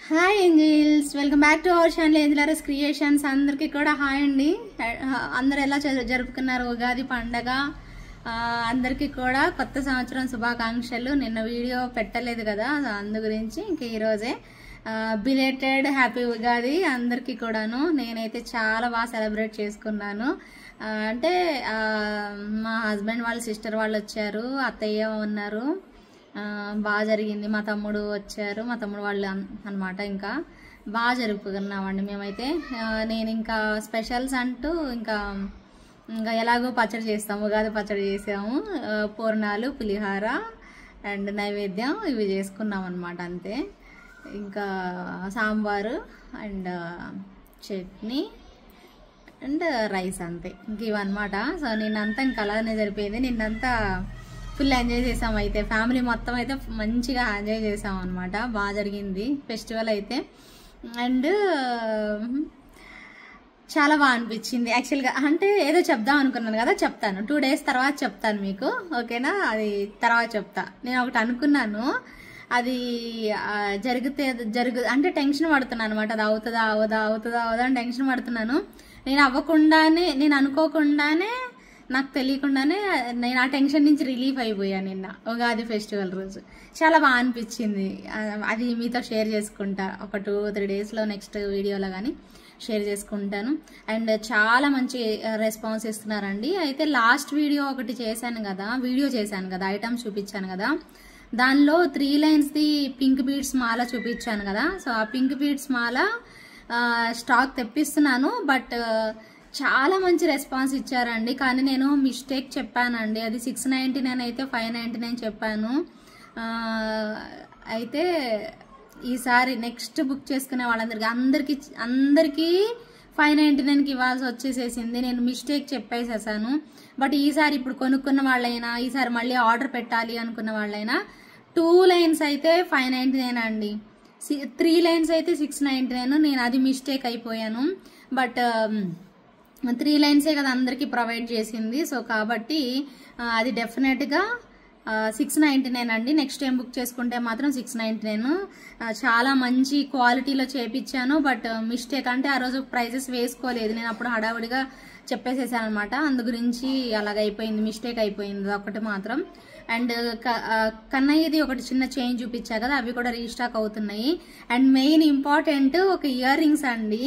Hi angels, welcome back to our channel ఏంజిలరస్ creations. అందరికీ కూడా హాయ్ అండి. అందరు ఎలా జరుపుకున్నారు ఉగాది పండగ? అందరికీ కూడా కొత్త సంవత్సరం శుభాకాంక్షలు. నిన్న వీడియో పెట్టలేదు కదా, అందు గురించి ఇంక ఈరోజే బిలేటెడ్ హ్యాపీ ఉగాది అందరికీ కూడాను. నేనైతే చాలా బాగా సెలబ్రేట్ చేసుకున్నాను. అంటే మా హస్బెండ్ వాళ్ళ సిస్టర్ వాళ్ళు వచ్చారు, అత్తయ్య ఉన్నారు, బాగా జరిగింది. మా తమ్ముడు వచ్చారు, మా తమ్ముడు వాళ్ళు అనమాట. ఇంకా బాగా జరుపుకున్నామండి మేమైతే. నేను ఇంకా స్పెషల్స్ అంటూ ఇంకా ఎలాగో పచ్చడి చేస్తాము, ఉగాది పచ్చడి చేసాము. పూర్ణాలు, పులిహార అండ్ నైవేద్యం ఇవి చేసుకున్నాం అనమాట. అంతే. ఇంకా sambar and chutney and rice, అంతే. ఇంక ఇవన్నమాట. సో నిన్నంతా ఇంకా అలానే జరిపోయింది. నిన్నంతా ఫుల్ ఎంజాయ్ చేసాం. అయితే ఫ్యామిలీ మొత్తం అయితే మంచిగా ఎంజాయ్ చేసాం అనమాట. బాగా జరిగింది ఫెస్టివల్ అయితే. అండ్ చాలా బాగా అనిపించింది యాక్చువల్గా. అంటే ఏదో చెప్దాం అనుకున్నాను కదా, చెప్తాను 2 days తర్వాత చెప్తాను మీకు, ఓకేనా? అది తర్వాత చెప్తా. నేను ఒకటి అనుకున్నాను, అది అంటే టెన్షన్ పడుతున్నాను అనమాట. అది అవుతుందా అవుతుందా అని టెన్షన్ పడుతున్నాను. నేను అనుకోకుండానే, నాకు తెలియకుండానే నేను ఆ టెన్షన్ నుంచి రిలీఫ్ అయిపోయాను నిన్న ఉగాది ఫెస్టివల్ రోజు. చాలా బాగా అనిపించింది. అది మీతో షేర్ చేసుకుంటా ఒక 2-3 daysలో, నెక్స్ట్ వీడియోలో కానీ షేర్ చేసుకుంటాను. అండ్ చాలా మంచి రెస్పాన్స్ ఇస్తున్నారండి. అయితే లాస్ట్ వీడియో ఒకటి వీడియో చేశాను కదా, ఐటమ్స్ చూపించాను కదా, దానిలో 3 lines పింక్ బీడ్స్ మాల చూపించాను కదా. సో ఆ పింక్ బీడ్స్ మాల స్టాక్ తెప్పిస్తున్నాను. బట్ చాలా మంచి రెస్పాన్స్ ఇచ్చారండి. కానీ నేను మిస్టేక్ చెప్పానండి. అది 699 అయితే 599 చెప్పాను. అయితే ఈసారి నెక్స్ట్ బుక్ చేసుకునే అందరికీ 599కి ఇవ్వాల్సి వచ్చేసేసింది. నేను మిస్టేక్ చెప్పేసేసాను. బట్ ఈసారి ఇప్పుడు కొనుక్కున్న వాళ్ళైనా, ఈసారి మళ్ళీ ఆర్డర్ పెట్టాలి అనుకున్న వాళ్ళైనా 2 lines అయితే 599 అండి, 3 lines అయితే 699. నేను అది మిస్టేక్ అయిపోయాను. బట్ 3 linesే కదా అందరికీ ప్రొవైడ్ చేసింది. సో కాబట్టి అది డెఫినెట్గా 699 అండి. నెక్స్ట్ టైం బుక్ చేసుకుంటే మాత్రం 699. చాలా మంచి క్వాలిటీలో చేపించాను. బట్ మిస్టేక్ అంటే ఆ రోజు ప్రైజెస్ వేసుకోలేదు నేను, అప్పుడు హడావుడిగా చెప్పేసేసాను అనమాట. అందు గురించి అలాగైపోయింది, మిస్టేక్ అయిపోయింది ఒకటి మాత్రం. అండ్ కన్నయ్యది ఒకటి చిన్న చేంజ్ చూపించా కదా, అవి కూడా రీస్టాక్ అవుతున్నాయి. అండ్ మెయిన్ ఇంపార్టెంట్ ఒక ఇయర్ రింగ్స్ అండి.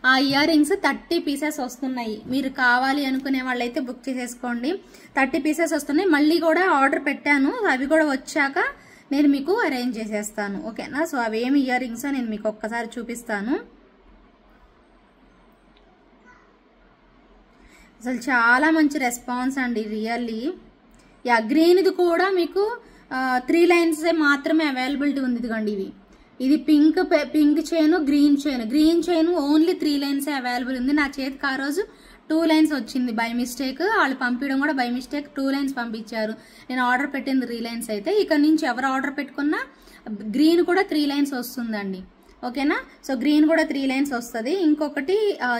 ఆ ఇయర్ రింగ్స్ 30 pieces వస్తున్నాయి. మీరు కావాలి అనుకునే వాళ్ళైతే బుక్ చేసేసుకోండి. 30 pieces వస్తున్నాయి. మళ్ళీ కూడా ఆర్డర్ పెట్టాను, అవి కూడా వచ్చాక నేను మీకు అరేంజ్ చేసేస్తాను, ఓకేనా? సో అవి ఏమి ఇయర్ రింగ్స్ నేను మీకు ఒక్కసారి చూపిస్తాను. అసలు చాలా మంచి రెస్పాన్స్ అండి, రియల్లీ. గ్రీన్ది కూడా మీకు 3 lines మాత్రమే అవైలబిలిటీ ఉంది. ఇదిగోండి, ఇది pink chain, green chain only 3 lines available ఉంది. నా చేతికి ఆ రోజు 2 lines వచ్చింది బై మిస్టేక్. వాళ్ళు పంపించడం కూడా బై మిస్టేక్ 2 lines పంపించారు. నేను ఆర్డర్ పెట్టింది 3 lines అయితే. ఇక్కడ నుంచి ఎవరు ఆర్డర్ పెట్టుకున్నా గ్రీన్ కూడా 3 lines వస్తుందండి, ఓకేనా? సో గ్రీన్ కూడా 3 lines వస్తుంది. ఇంకొకటి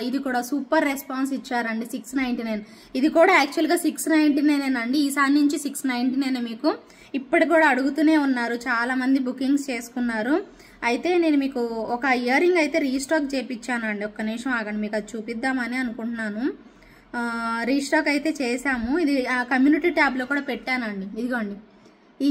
ఇది కూడా సూపర్ రెస్పాన్స్ ఇచ్చారండి, 699. ఇది కూడా యాక్చువల్గా 699 అండి. ఈసారి నుంచి 699 మీకు. ఇప్పుడు కూడా అడుగుతూనే ఉన్నారు, చాలా మంది బుకింగ్స్ చేసుకున్నారు. అయితే నేను మీకు ఒక ఇయర్ రింగ్ అయితే రీస్టాక్ చేయించాను అండి. ఒక్క నిమిషం ఆగండి, మీకు అది చూపిద్దామని అనుకుంటున్నాను. రీస్టాక్ అయితే చేశాము. ఇది కమ్యూనిటీ ట్యాబ్లో కూడా పెట్టానండి. ఇదిగోండి ఈ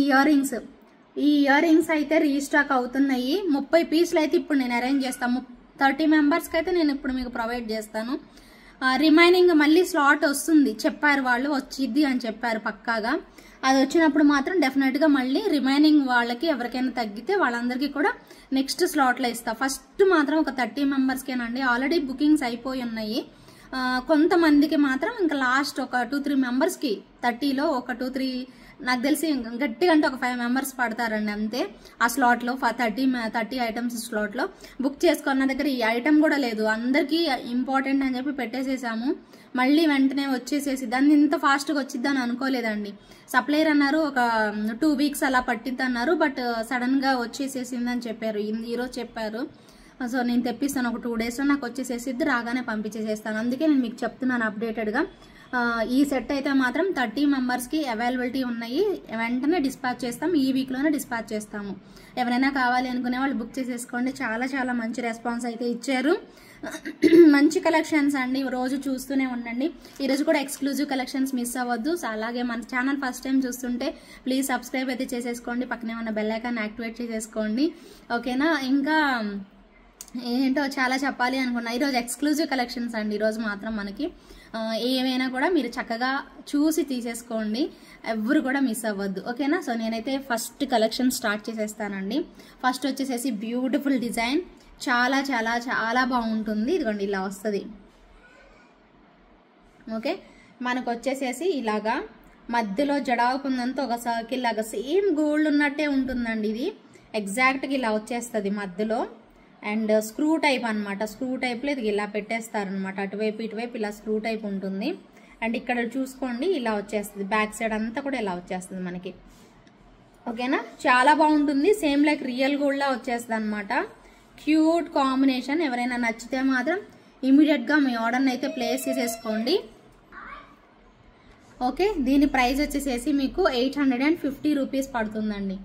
ఇయర్ రింగ్స్ అయితే రీస్టాక్ అవుతున్నాయి. 30 pieces అయితే ఇప్పుడు నేను అరేంజ్ చేస్తాను. 30 members అయితే నేను ఇప్పుడు మీకు ప్రొవైడ్ చేస్తాను. రిమైనింగ్ మళ్ళీ స్లాట్ వస్తుంది చెప్పారు వాళ్ళు, వచ్చిద్ది అని చెప్పారు పక్కాగా. అది వచ్చినప్పుడు మాత్రం డెఫినెట్గా మళ్ళీ రిమైనింగ్ వాళ్ళకి ఎవరికైనా తగ్గితే వాళ్ళందరికీ కూడా నెక్స్ట్ స్లాట్లో ఇస్తా. ఫస్ట్ మాత్రం ఒక 30 membersకేనండి. ఆల్రెడీ బుకింగ్స్ అయిపోయి ఉన్నాయి. కొంతమందికి మాత్రం ఇంకా లాస్ట్ ఒక 2-3 membersకి 30లో ఒక 2-3, నాకు తెలిసి గట్టిగా అంటే ఒక 5 members పడతారండి అంతే. ఆ స్లాట్లో 30 items స్లాట్లో బుక్ చేసుకున్న దగ్గర ఈ ఐటమ్ కూడా లేదు. అందరికీ ఇంపార్టెంట్ అని చెప్పి పెట్టేసేసాము. మళ్ళీ వెంటనే వచ్చేసేసి దాన్ని ఇంత ఫాస్ట్గా వచ్చిద్దని అనుకోలేదండి. సప్లైర్ అన్నారు ఒక 2 weeks అలా పట్టిద్ది అన్నారు. బట్ సడన్గా వచ్చేసేసిందని చెప్పారు, ఈరోజు చెప్పారు. సో నేను తెప్పిస్తాను, ఒక 2 daysలో నాకు వచ్చేసేసిద్ది, రాగానే పంపించేసేస్తాను. అందుకే నేను మీకు చెప్తున్నాను అప్డేటెడ్గా. ఈ సెట్ అయితే మాత్రం 30 మెంబర్స్కి అవైలబిలిటీ ఉన్నాయి. వెంటనే డిస్పాచ్ చేస్తాం, ఈ వీక్లోనే డిస్పాచ్ చేస్తాము. ఎవరైనా కావాలి అనుకునే వాళ్ళు బుక్ చేసేసుకోండి. చాలా చాలా మంచి రెస్పాన్స్ అయితే ఇచ్చారు. మంచి కలెక్షన్స్ అండి, రోజు చూస్తూనే ఉండండి. ఈరోజు కూడా ఎక్స్క్లూజివ్ కలెక్షన్స్ మిస్ అవ్వద్దు. అలాగే మన ఛానల్ ఫస్ట్ టైం చూస్తుంటే ప్లీజ్ సబ్స్క్రైబ్ అయితే చేసేసుకోండి, పక్కనే ఉన్న బెల్ ఐకాన్ యాక్టివేట్ చేసేసుకోండి. ఓకేనా? ఇంకా ఏంటో చాలా చెప్పాలి అనుకున్నా. ఈరోజు ఎక్స్క్లూజివ్ కలెక్షన్స్ అండి. ఈరోజు మాత్రం మనకి ఏమైనా కూడా మీరు చక్కగా చూసి తీసేసుకోండి, ఎవరు కూడా మిస్ అవ్వద్దు. ఓకేనా? సో నేనైతే ఫస్ట్ కలెక్షన్ స్టార్ట్ చేసేస్తానండి. ఫస్ట్ వచ్చేసేసి బ్యూటిఫుల్ డిజైన్, చాలా చాలా చాలా బాగుంటుంది. ఇదిగోండి ఇలా వస్తుంది. ఓకే, మనకు వచ్చేసేసి ఇలాగా మధ్యలో జడావుకుందంతా ఒక సర్కిల్ లాగా సేమ్ గోల్డ్ ఉన్నట్టే ఉంటుందండి. ఇది ఎగ్జాక్ట్గా ఇలా వచ్చేస్తుంది మధ్యలో. అండ్ స్క్రూ టైప్ అనమాట. స్క్రూ టైప్లో ఇది ఇలా పెట్టేస్తారనమాట. అటువైపు ఇటువైపు ఇలా స్క్రూ టైప్ ఉంటుంది. అండ్ ఇక్కడ చూసుకోండి ఇలా వచ్చేస్తుంది. బ్యాక్ సైడ్ అంతా కూడా ఇలా వచ్చేస్తుంది మనకి. ఓకేనా? చాలా బాగుంటుంది. సేమ్ లైక్ రియల్ గోల్డ్లా వచ్చేస్తుంది అనమాట. Cute combination. ఎవరైనా నచ్చితే మాత్రం ఇమీడియట్గా మీ ఆర్డర్ని అయితే ప్లేస్ చేసేసుకోండి. ఓకే, దీని ప్రైస్ వచ్చేసేసి మీకు 850 రూపీస్ పడుతుందండి.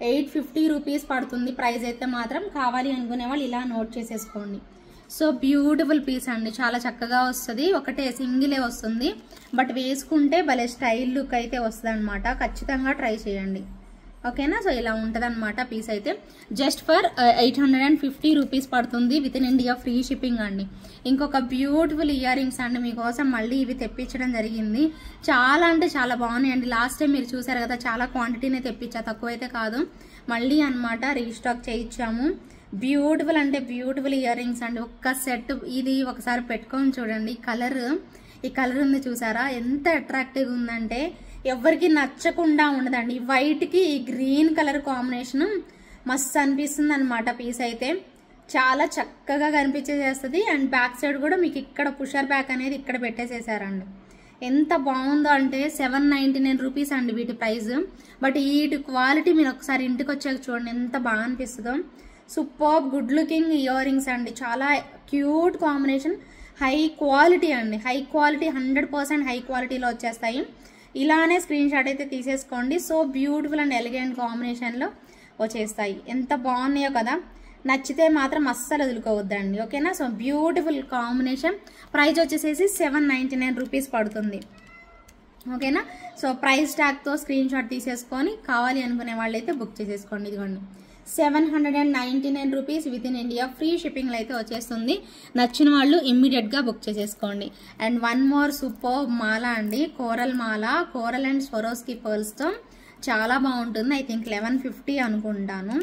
850 రూపీస్ పడుతుంది ప్రైస్ అయితే మాత్రం. కావాలి అనుకునే వాళ్ళు ఇలా నోట్ చేసేసుకోండి. సో బ్యూటిఫుల్ పీస్ అండి, చాలా చక్కగా వస్తుంది. ఒకటే సింగిలే వస్తుంది, బట్ వేసుకుంటే భలే స్టైల్ లుక్ అయితే వస్తుంది అనమాట. ఖచ్చితంగా ట్రై చేయండి. ఓకేనా? సో ఇలా ఉంటుంది అనమాట పీస్ అయితే. జస్ట్ ఫర్ 850 రూపీస్ పడుతుంది. With in India free shipping అండి. ఇంకొక బ్యూటిఫుల్ ఇయర్ రింగ్స్ అండి మీకోసం మళ్ళీ ఇవి తెప్పించడం జరిగింది. చాలా అంటే చాలా బాగున్నాయండి. లాస్ట్ టైం మీరు చూసారు కదా, చాలా క్వాంటిటీనే తెప్పించా, తక్కువ అయితే కాదు. మళ్ళీ అనమాట రీస్టాక్ చేయించాము. బ్యూటిఫుల్ అంటే బ్యూటిఫుల్ ఇయర్ రింగ్స్ అండి. ఒక్క సెట్ ఇది ఒకసారి పెట్టుకొని చూడండి. ఈ కలర్ ఉంది చూసారా, ఎంత అట్రాక్టివ్గా ఉందంటే ఎవరికి నచ్చకుండా ఉండదండి. ఈ వైట్కి ఈ గ్రీన్ కలర్ కాంబినేషన్ మస్తు అనిపిస్తుంది అనమాట. పీస్ అయితే చాలా చక్కగా కనిపించేసేస్తుంది. అండ్ బ్యాక్ సైడ్ కూడా మీకు ఇక్కడ పుషర్ బ్యాక్ అనేది ఇక్కడ పెట్టేసేసారండి. ఎంత బాగుందో అంటే 799 రూపీస్ అండి వీటి ప్రైస్. బట్ వీటి క్వాలిటీ మీరు ఒకసారి ఇంటికి వచ్చాక చూడండి ఎంత బాగా అనిపిస్తుందో. Super good looking ear rings అండి. చాలా క్యూట్ కాంబినేషన్, హై క్వాలిటీ అండి. హై క్వాలిటీ 100% హై క్వాలిటీలో వచ్చేస్తాయి. ఇలానే స్క్రీన్ షాట్ అయితే తీసేసుకోండి. సో బ్యూటిఫుల్ అండ్ ఎలిగెంట్ కాంబినేషన్లో వచ్చేస్తాయి. ఎంత బాగున్నాయో కదా. నచ్చితే మాత్రం అస్సలు వదులుకోవద్దండి. ఓకేనా? So beautiful combination. ప్రైస్ వచ్చేసేసి 799 రూపీస్ పడుతుంది. ఓకేనా? సో ప్రైస్ ట్యాగ్తో స్క్రీన్ షాట్ తీసేసుకొని కావాలి అనుకునే వాళ్ళైతే బుక్ చేసేసుకోండి. ఇదిగోండి 799 rupees with in India free షిప్పింగ్లో అయితే వచ్చేస్తుంది. నచ్చిన వాళ్ళు ఇమ్మీడియట్గా బుక్ చేసేసుకోండి. అండ్ వన్ మోర్ సూపర్ మాల అండి, కోరల్ మాల, కోరల్ అండ్ స్వరోస్కి పర్ల్స్తో చాలా బాగుంటుంది. ఐ థింక్ 1150 అనుకుంటాను.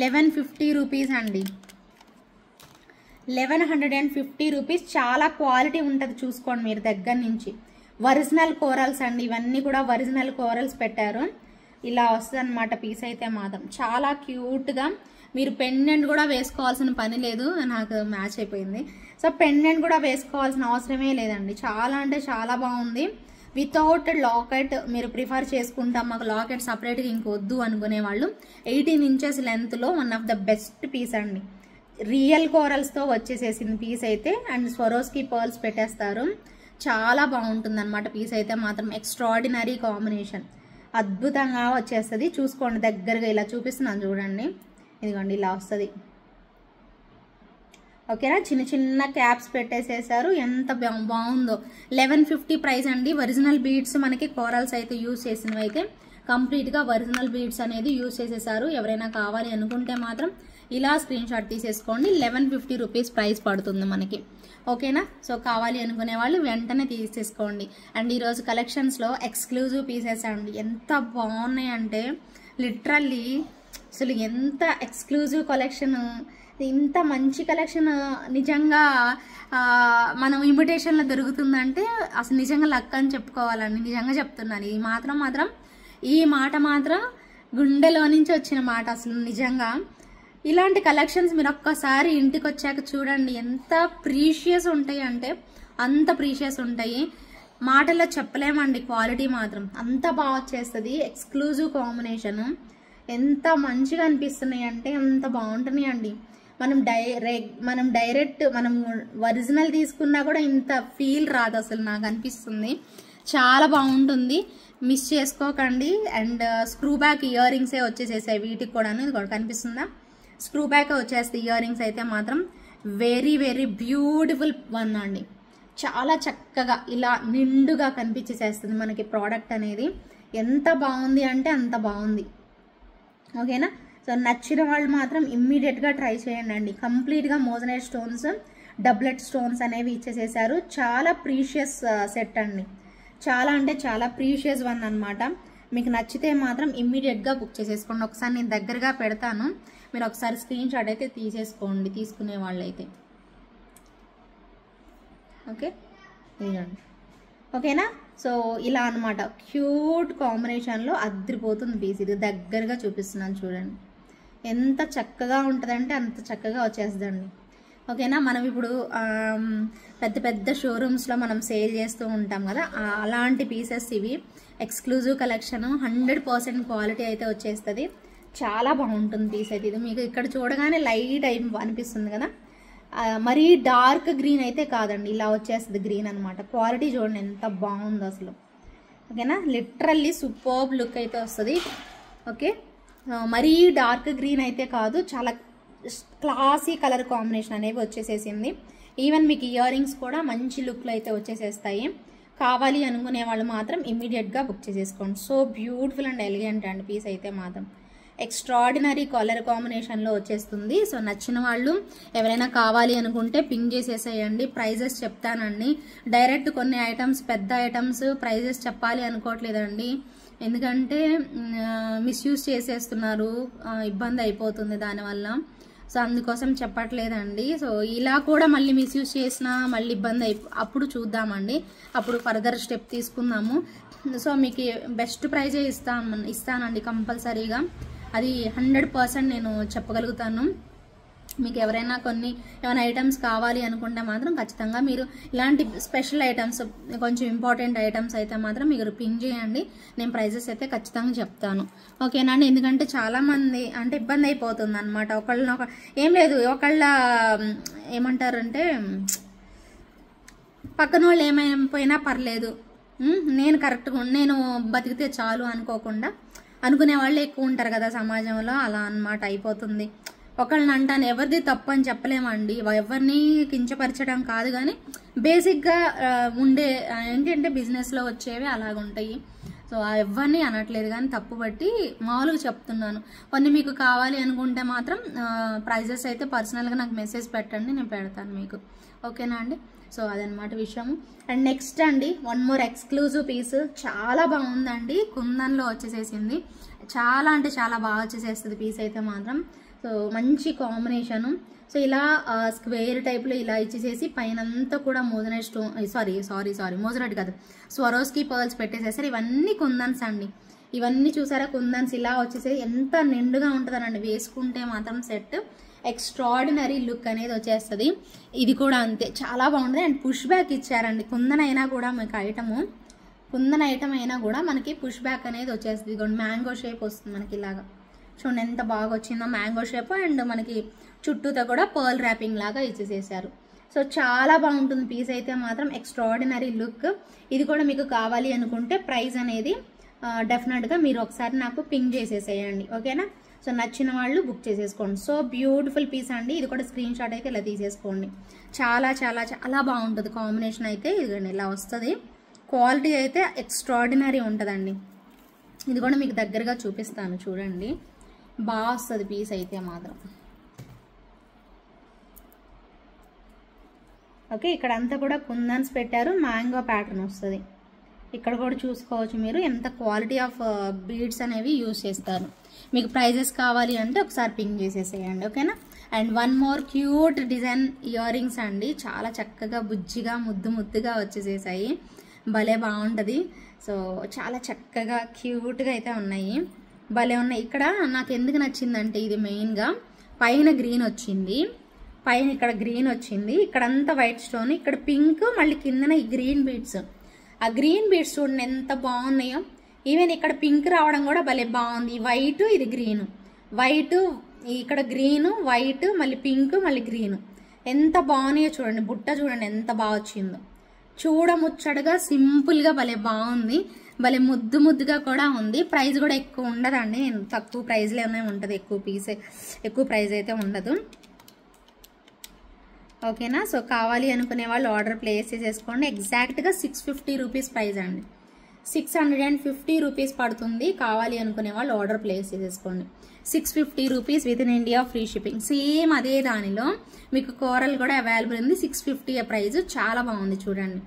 1150 రూపీస్ అండి. 1150 రూపీస్. చాలా క్వాలిటీ ఉంటుంది, చూసుకోండి మీరు దగ్గర నుంచి. ఒరిజినల్ కోరల్స్ అండి, ఇవన్నీ కూడా ఒరిజినల్ కోరల్స్ పెట్టారు. ఇలా వస్తుంది అనమాట పీస్ అయితే మాత్రం. చాలా క్యూట్గా మీరు పెండెంట్ కూడా వేసుకోవాల్సిన పని లేదు. నాకు మ్యాచ్ అయిపోయింది. సో పెండెంట్ కూడా వేసుకోవాల్సిన అవసరమే లేదండి. చాలా అంటే చాలా బాగుంది. వితౌట్ లాకెట్ మీరు ప్రిఫర్ చేసుకుంటాం, మాకు లాకెట్ సపరేట్గా ఇంకొద్దు అనుకునే వాళ్ళు 18 ఇంచెస్ లెంత్లో one of the best piece అండి. రియల్ కోరల్స్తో వచ్చేసేసింది పీస్ అయితే. అండ్ స్వరోస్కి పర్ల్స్ పెట్టేస్తారు. చాలా బాగుంటుంది అనమాట పీస్ అయితే మాత్రం. ఎక్స్ట్రాడినరీ కాంబినేషన్, అద్భుతంగా వచ్చేస్తుంది. చూసుకోండి దగ్గరగా ఇలా చూపిస్తున్నాను చూడండి. ఇదిగోండి ఇలా వస్తుంది. ఓకేనా? చిన్న చిన్న క్యాప్స్ పెట్టేసేసారు. ఎంత బాగుందో. 1150 ప్రైస్ అండి. ఒరిజినల్ బీడ్స్ మనకి కోరల్స్ అయితే యూజ్ చేసినవి అయితే కంప్లీట్గా ఒరిజినల్ బీడ్స్ అనేది యూజ్ చేసేసారు. ఎవరైనా కావాలి అనుకుంటే మాత్రం ఇలా స్క్రీన్ షాట్ తీసేసుకోండి. 1150 రూపీస్ ప్రైస్ పడుతుంది మనకి. ఓకేనా? సో కావాలి అనుకునే వాళ్ళు వెంటనే తీసేసుకోండి. అండ్ ఈరోజు కలెక్షన్స్లో ఎక్స్క్లూజివ్ పీసెస్ అండి. ఎంత బాగున్నాయి అంటే లిటరల్లీ అసలు ఎంత ఎక్స్క్లూజివ్ కలెక్షన్, ఇంత మంచి కలెక్షన్ నిజంగా మనం ఇమిటేషన్లో దొరుకుతుందంటే అసలు నిజంగా లక్ అని చెప్పుకోవాలండి. నిజంగా చెప్తున్నాను. ఈ మాట మాత్రం గుండెలో నుంచి వచ్చిన మాట అసలు నిజంగా. ఇలాంటి కలెక్షన్స్ మీరు ఒక్కసారి ఇంటికి వచ్చాక చూడండి, ఎంత ప్రీషియస్ ఉంటాయి అంటే అంత ప్రీషియస్ ఉంటాయి. మాటల్లో చెప్పలేమండి. క్వాలిటీ మాత్రం అంత బాగా వచ్చేస్తుంది. ఎక్స్క్లూజివ్ కాంబినేషన్ ఎంత మంచిగా అనిపిస్తున్నాయి అంటే అంత బాగుంటున్నాయి అండి. మనం డైరెక్ట్ మనం ఒరిజినల్ తీసుకున్నా కూడా ఇంత ఫీల్ రాదు అసలు, నాకు అనిపిస్తుంది. చాలా బాగుంటుంది, మిస్ చేసుకోకండి. అండ్ స్క్రూ బ్యాక్ ఇయర్ రింగ్సే వచ్చేసేసాయి వీటికి కూడా, ఇది కూడా కనిపిస్తుందా, స్క్రూ బ్యాక్ వచ్చేస్తాయి ఇయర్ రింగ్స్ అయితే మాత్రం. వెరీ వెరీ బ్యూటిఫుల్ వన్ అండి, చాలా చక్కగా ఇలా నిండుగా కనిపించేసేస్తుంది మనకి ప్రోడక్ట్ అనేది. ఎంత బాగుంది అంటే అంత బాగుంది. ఓకేనా, సో నచ్చిన వాళ్ళు మాత్రం ఇమ్మీడియట్గా ట్రై చేయండి అండి. కంప్లీట్గా మోజనైట్ స్టోన్స్, డబ్లెట్ స్టోన్స్ అనేవి ఇచ్చేసేసారు. చాలా ప్రీషియస్ సెట్ అండి, చాలా అంటే చాలా ప్రీషియస్ వన్ అనమాట. మీకు నచ్చితే మాత్రం ఇమ్మీడియట్గా బుక్ చేసేసుకోండి. ఒకసారి నేను దగ్గరగా పెడతాను, మీరు ఒకసారి స్క్రీన్ షాట్ అయితే తీసేసుకోండి తీసుకునే వాళ్ళైతే. ఓకే, ఇదండి. ఓకేనా, సో ఇలా అనమాట క్యూట్ కాంబినేషన్లో అద్దరిపోతుంది పీస్. ఇది దగ్గరగా చూపిస్తున్నాను చూడండి, ఎంత చక్కగా ఉంటుందంటే అంత చక్కగా వచ్చేస్తుందండి. ఓకేనా, మనం ఇప్పుడు పెద్ద పెద్ద షోరూమ్స్లో మనం సేల్ చేస్తూ ఉంటాం కదా, అలాంటి పీసెస్ ఇవి. ఎక్స్క్లూజివ్ కలెక్షన్, 100% క్వాలిటీ అయితే వచ్చేస్తుంది. చాలా బాగుంటుంది పీస్ అయితే. ఇది మీకు ఇక్కడ చూడగానే లైట్ అనిపిస్తుంది కదా, మరీ డార్క్ గ్రీన్ అయితే కాదండి, ఇలా వచ్చేస్తుంది గ్రీన్ అనమాట. క్వాలిటీ చూడండి ఎంత బాగుందో అసలు. ఓకేనా, లిటరల్లీ సూపర్బ్ లుక్ అయితే వస్తుంది. ఓకే, మరీ డార్క్ గ్రీన్ అయితే కాదు, చాలా క్లాసీ కలర్ కాంబినేషన్ అనేవి వచ్చేసేసింది. ఈవెన్ మీకు ఇయర్ రింగ్స్ కూడా మంచి లుక్లో అయితే వచ్చేసేస్తాయి. కావాలి అనుకునే వాళ్ళు మాత్రం ఇమ్మీడియట్గా బుక్ చేసేసుకోండి. సో బ్యూటిఫుల్ అండ్ ఎలిగెంట్ అండి పీస్ అయితే మాత్రం. ఎక్స్ట్రాడినరీ కలర్ కాంబినేషన్లో వచ్చేస్తుంది. సో నచ్చిన వాళ్ళు ఎవరైనా కావాలి అనుకుంటే పింక్ చేసేసేయండి. ప్రైజెస్ చెప్తానండి. డైరెక్ట్ కొన్ని ఐటమ్స్, పెద్ద ఐటమ్స్ ప్రైజెస్ చెప్పాలి అనుకోవట్లేదండి, ఎందుకంటే మిస్యూజ్ చేసేస్తున్నారు, ఇబ్బంది అయిపోతుంది దానివల్ల. సో అందుకోసం చెప్పట్లేదండి. సో ఇలా కూడా మళ్ళీ మిస్యూజ్ చేసినా మళ్ళీ ఇబ్బంది అప్పుడు చూద్దామండి, అప్పుడు ఫర్దర్ స్టెప్ తీసుకుందాము. సో మీకు బెస్ట్ ప్రైజే ఇస్తానండి కంపల్సరీగా, అది 100% నేను చెప్పగలుగుతాను. మీకు ఎవరైనా ఏమైనా ఐటమ్స్ కావాలి అనుకుంటే మాత్రం ఖచ్చితంగా మీరు ఇలాంటి స్పెషల్ ఐటమ్స్, కొంచెం ఇంపార్టెంట్ ఐటమ్స్ అయితే మాత్రం మీరు పింక్ చేయండి, నేను ప్రైజెస్ అయితే ఖచ్చితంగా చెప్తాను. ఓకేనా అండి, ఎందుకంటే చాలామంది అంటే ఇబ్బంది అయిపోతుంది అనమాట. ఏం లేదు, ఒకళ్ళ ఏమంటారంటే పక్కన వాళ్ళు ఏమైపోయినా పర్లేదు, నేను బతికితే చాలు అనుకోకుండా అనుకునే వాళ్ళు ఎక్కువ ఉంటారు కదా సమాజంలో, అలా అన్నమాట అయిపోతుంది. ఒకళ్ళని అంటాను, ఎవరిది తప్పు అని చెప్పలేమండి, ఎవరిని కించపరచడం కాదు, కానీ బేసిక్గా ఉండే ఏంటంటే బిజినెస్లో వచ్చేవి అలాగుంటాయి. సో ఎవరిని అనట్లేదు కానీ తప్పు బట్టి మామూలుగా చెప్తున్నాను. కొన్ని మీకు కావాలి అనుకుంటే మాత్రం ప్రైజెస్ అయితే పర్సనల్గా నాకు మెసేజ్ పెట్టండి, నేను పెడతాను మీకు. ఓకేనా అండి, సో అదనమాట విషయము. అండ్ నెక్స్ట్ అండి, వన్ మోర్ ఎక్స్క్లూజివ్ పీస్, చాలా బాగుందండి, కుందన్లో వచ్చేసేసింది. చాలా అంటే చాలా బాగా వచ్చేసేస్తుంది పీస్ అయితే మాత్రం. సో మంచి కాంబినేషను. సో ఇలా స్క్వేర్ టైప్లో ఇలా ఇచ్చేసేసి పైనంతా కూడా మోజనైట్ స్టోన్, మోజనైట్ కాదు, స్వరోస్కి పర్ల్స్ పెట్టేసేసారు. ఇవన్నీ కుందన్స్ అండి, ఇవన్నీ చూసారా కుందన్స్ ఇలా వచ్చేసేసి ఎంత నిండుగా ఉంటుందనండి, వేసుకుంటే మాత్రం సెట్ ఎక్స్ట్రాడినరీ లుక్ అనేది వచ్చేస్తుంది. ఇది కూడా అంతే, చాలా బాగుంటుంది. అండ్ పుష్ బ్యాక్ ఇచ్చారండి, కుందన్ అయినా కూడా మీకు కుందన్ ఐటమ్ అయినా కూడా మనకి పుష్ బ్యాక్ అనేది వచ్చేస్తుంది. ఇదిగోండి మ్యాంగో షేప్ వస్తుంది మనకి ఇలాగా, చూడండి ఎంత బాగా వచ్చిందో మ్యాంగో షేప్. అండ్ మనకి చుట్టూతో కూడా పర్ల్ ర్యాపింగ్ లాగా ఇచ్చేసేసారు. సో చాలా బాగుంటుంది పీస్ అయితే మాత్రం, ఎక్స్ట్రాడినరీ లుక్. ఇది కూడా మీకు కావాలి అనుకుంటే ప్రైస్ అనేది డెఫినెట్గా మీరు ఒకసారి నాకు పింక్ చేసేసేయండి. ఓకేనా, సో నచ్చిన వాళ్ళు బుక్ చేసేసుకోండి. సో బ్యూటిఫుల్ పీస్ అండి, ఇది కూడా స్క్రీన్ షాట్ అయితే ఇలా తీసేసుకోండి. చాలా చాలా చాలా బాగుంటుంది కాంబినేషన్ అయితే. ఇదిగోండి ఇలా వస్తుంది, క్వాలిటీ అయితే ఎక్స్ట్రాడినరీ ఉంటుందండి. ఇది కూడా మీకు దగ్గరగా చూపిస్తాను చూడండి, బాగా వస్తుంది పీస్ అయితే మాత్రం. ఓకే, ఇక్కడ అంతా కూడా కుందన్స్ పెట్టారు, మ్యాంగో ప్యాటర్న్ వస్తుంది. ఇక్కడ కూడా చూసుకోవచ్చు మీరు ఎంత క్వాలిటీ ఆఫ్ బీడ్స్ అనేవి యూజ్ చేస్తారు. మీకు ప్రైజెస్ కావాలి అంటే ఒకసారి పింక్ చేసేసేయండి. ఓకేనా, and one more cute design ear rings అండి, చాలా చక్కగా బుజ్జిగా ముద్దుగా వచ్చేసేసాయి, భలే బాగుంటుంది. సో చాలా చక్కగా క్యూట్గా అయితే ఉన్నాయి, భలే ఉన్నాయి. ఇక్కడ నాకు ఎందుకు నచ్చిందంటే ఇది మెయిన్గా పైన గ్రీన్ వచ్చింది, ఇక్కడ గ్రీన్ వచ్చింది, ఇక్కడంతా వైట్ స్టోన్, ఇక్కడ పింక్, మళ్ళీ కిందన ఈ గ్రీన్ బీడ్స్. ఆ గ్రీన్ బీడ్స్ చూడండి ఎంత బాగున్నాయో. ఈవెన్ ఇక్కడ పింక్ రావడం కూడా భలే బాగుంది. వైట్, ఇది గ్రీన్, వైట్ ఇక్కడ గ్రీన్ వైట్ మళ్ళీ పింక్ మళ్ళీ గ్రీన్ ఎంత బాగున్నాయో చూడండి. బుట్ట చూడండి ఎంత బాగా వచ్చిందో, చూడముచ్చటగా సింపుల్గా భలే బాగుంది, భలే ముద్దు ముద్దుగా కూడా ఉంది. ప్రైస్ కూడా ఎక్కువ ఉండదండి, తక్కువ ప్రైస్లోనే ఉంటుంది, ఎక్కువ ప్రైస్ అయితే ఉండదు. ఓకేనా. సో కావాలి అనుకునే వాళ్ళు ఆర్డర్ ప్లేస్ చేసేసుకోండి. ఎగ్జాక్ట్గా 650 రూపీస్ ప్రైస్ అండి, 650 రూపీస్ పడుతుంది. కావాలి అనుకునే వాళ్ళు ఆర్డర్ ప్లేస్ చేసేసుకోండి. 650 rupees with in India free shipping. Same అదే దానిలో మీకు కోరల్ కూడా అవైలబుల్ ఉంది. 650 ప్రైస్. చాలా బాగుంది చూడండి,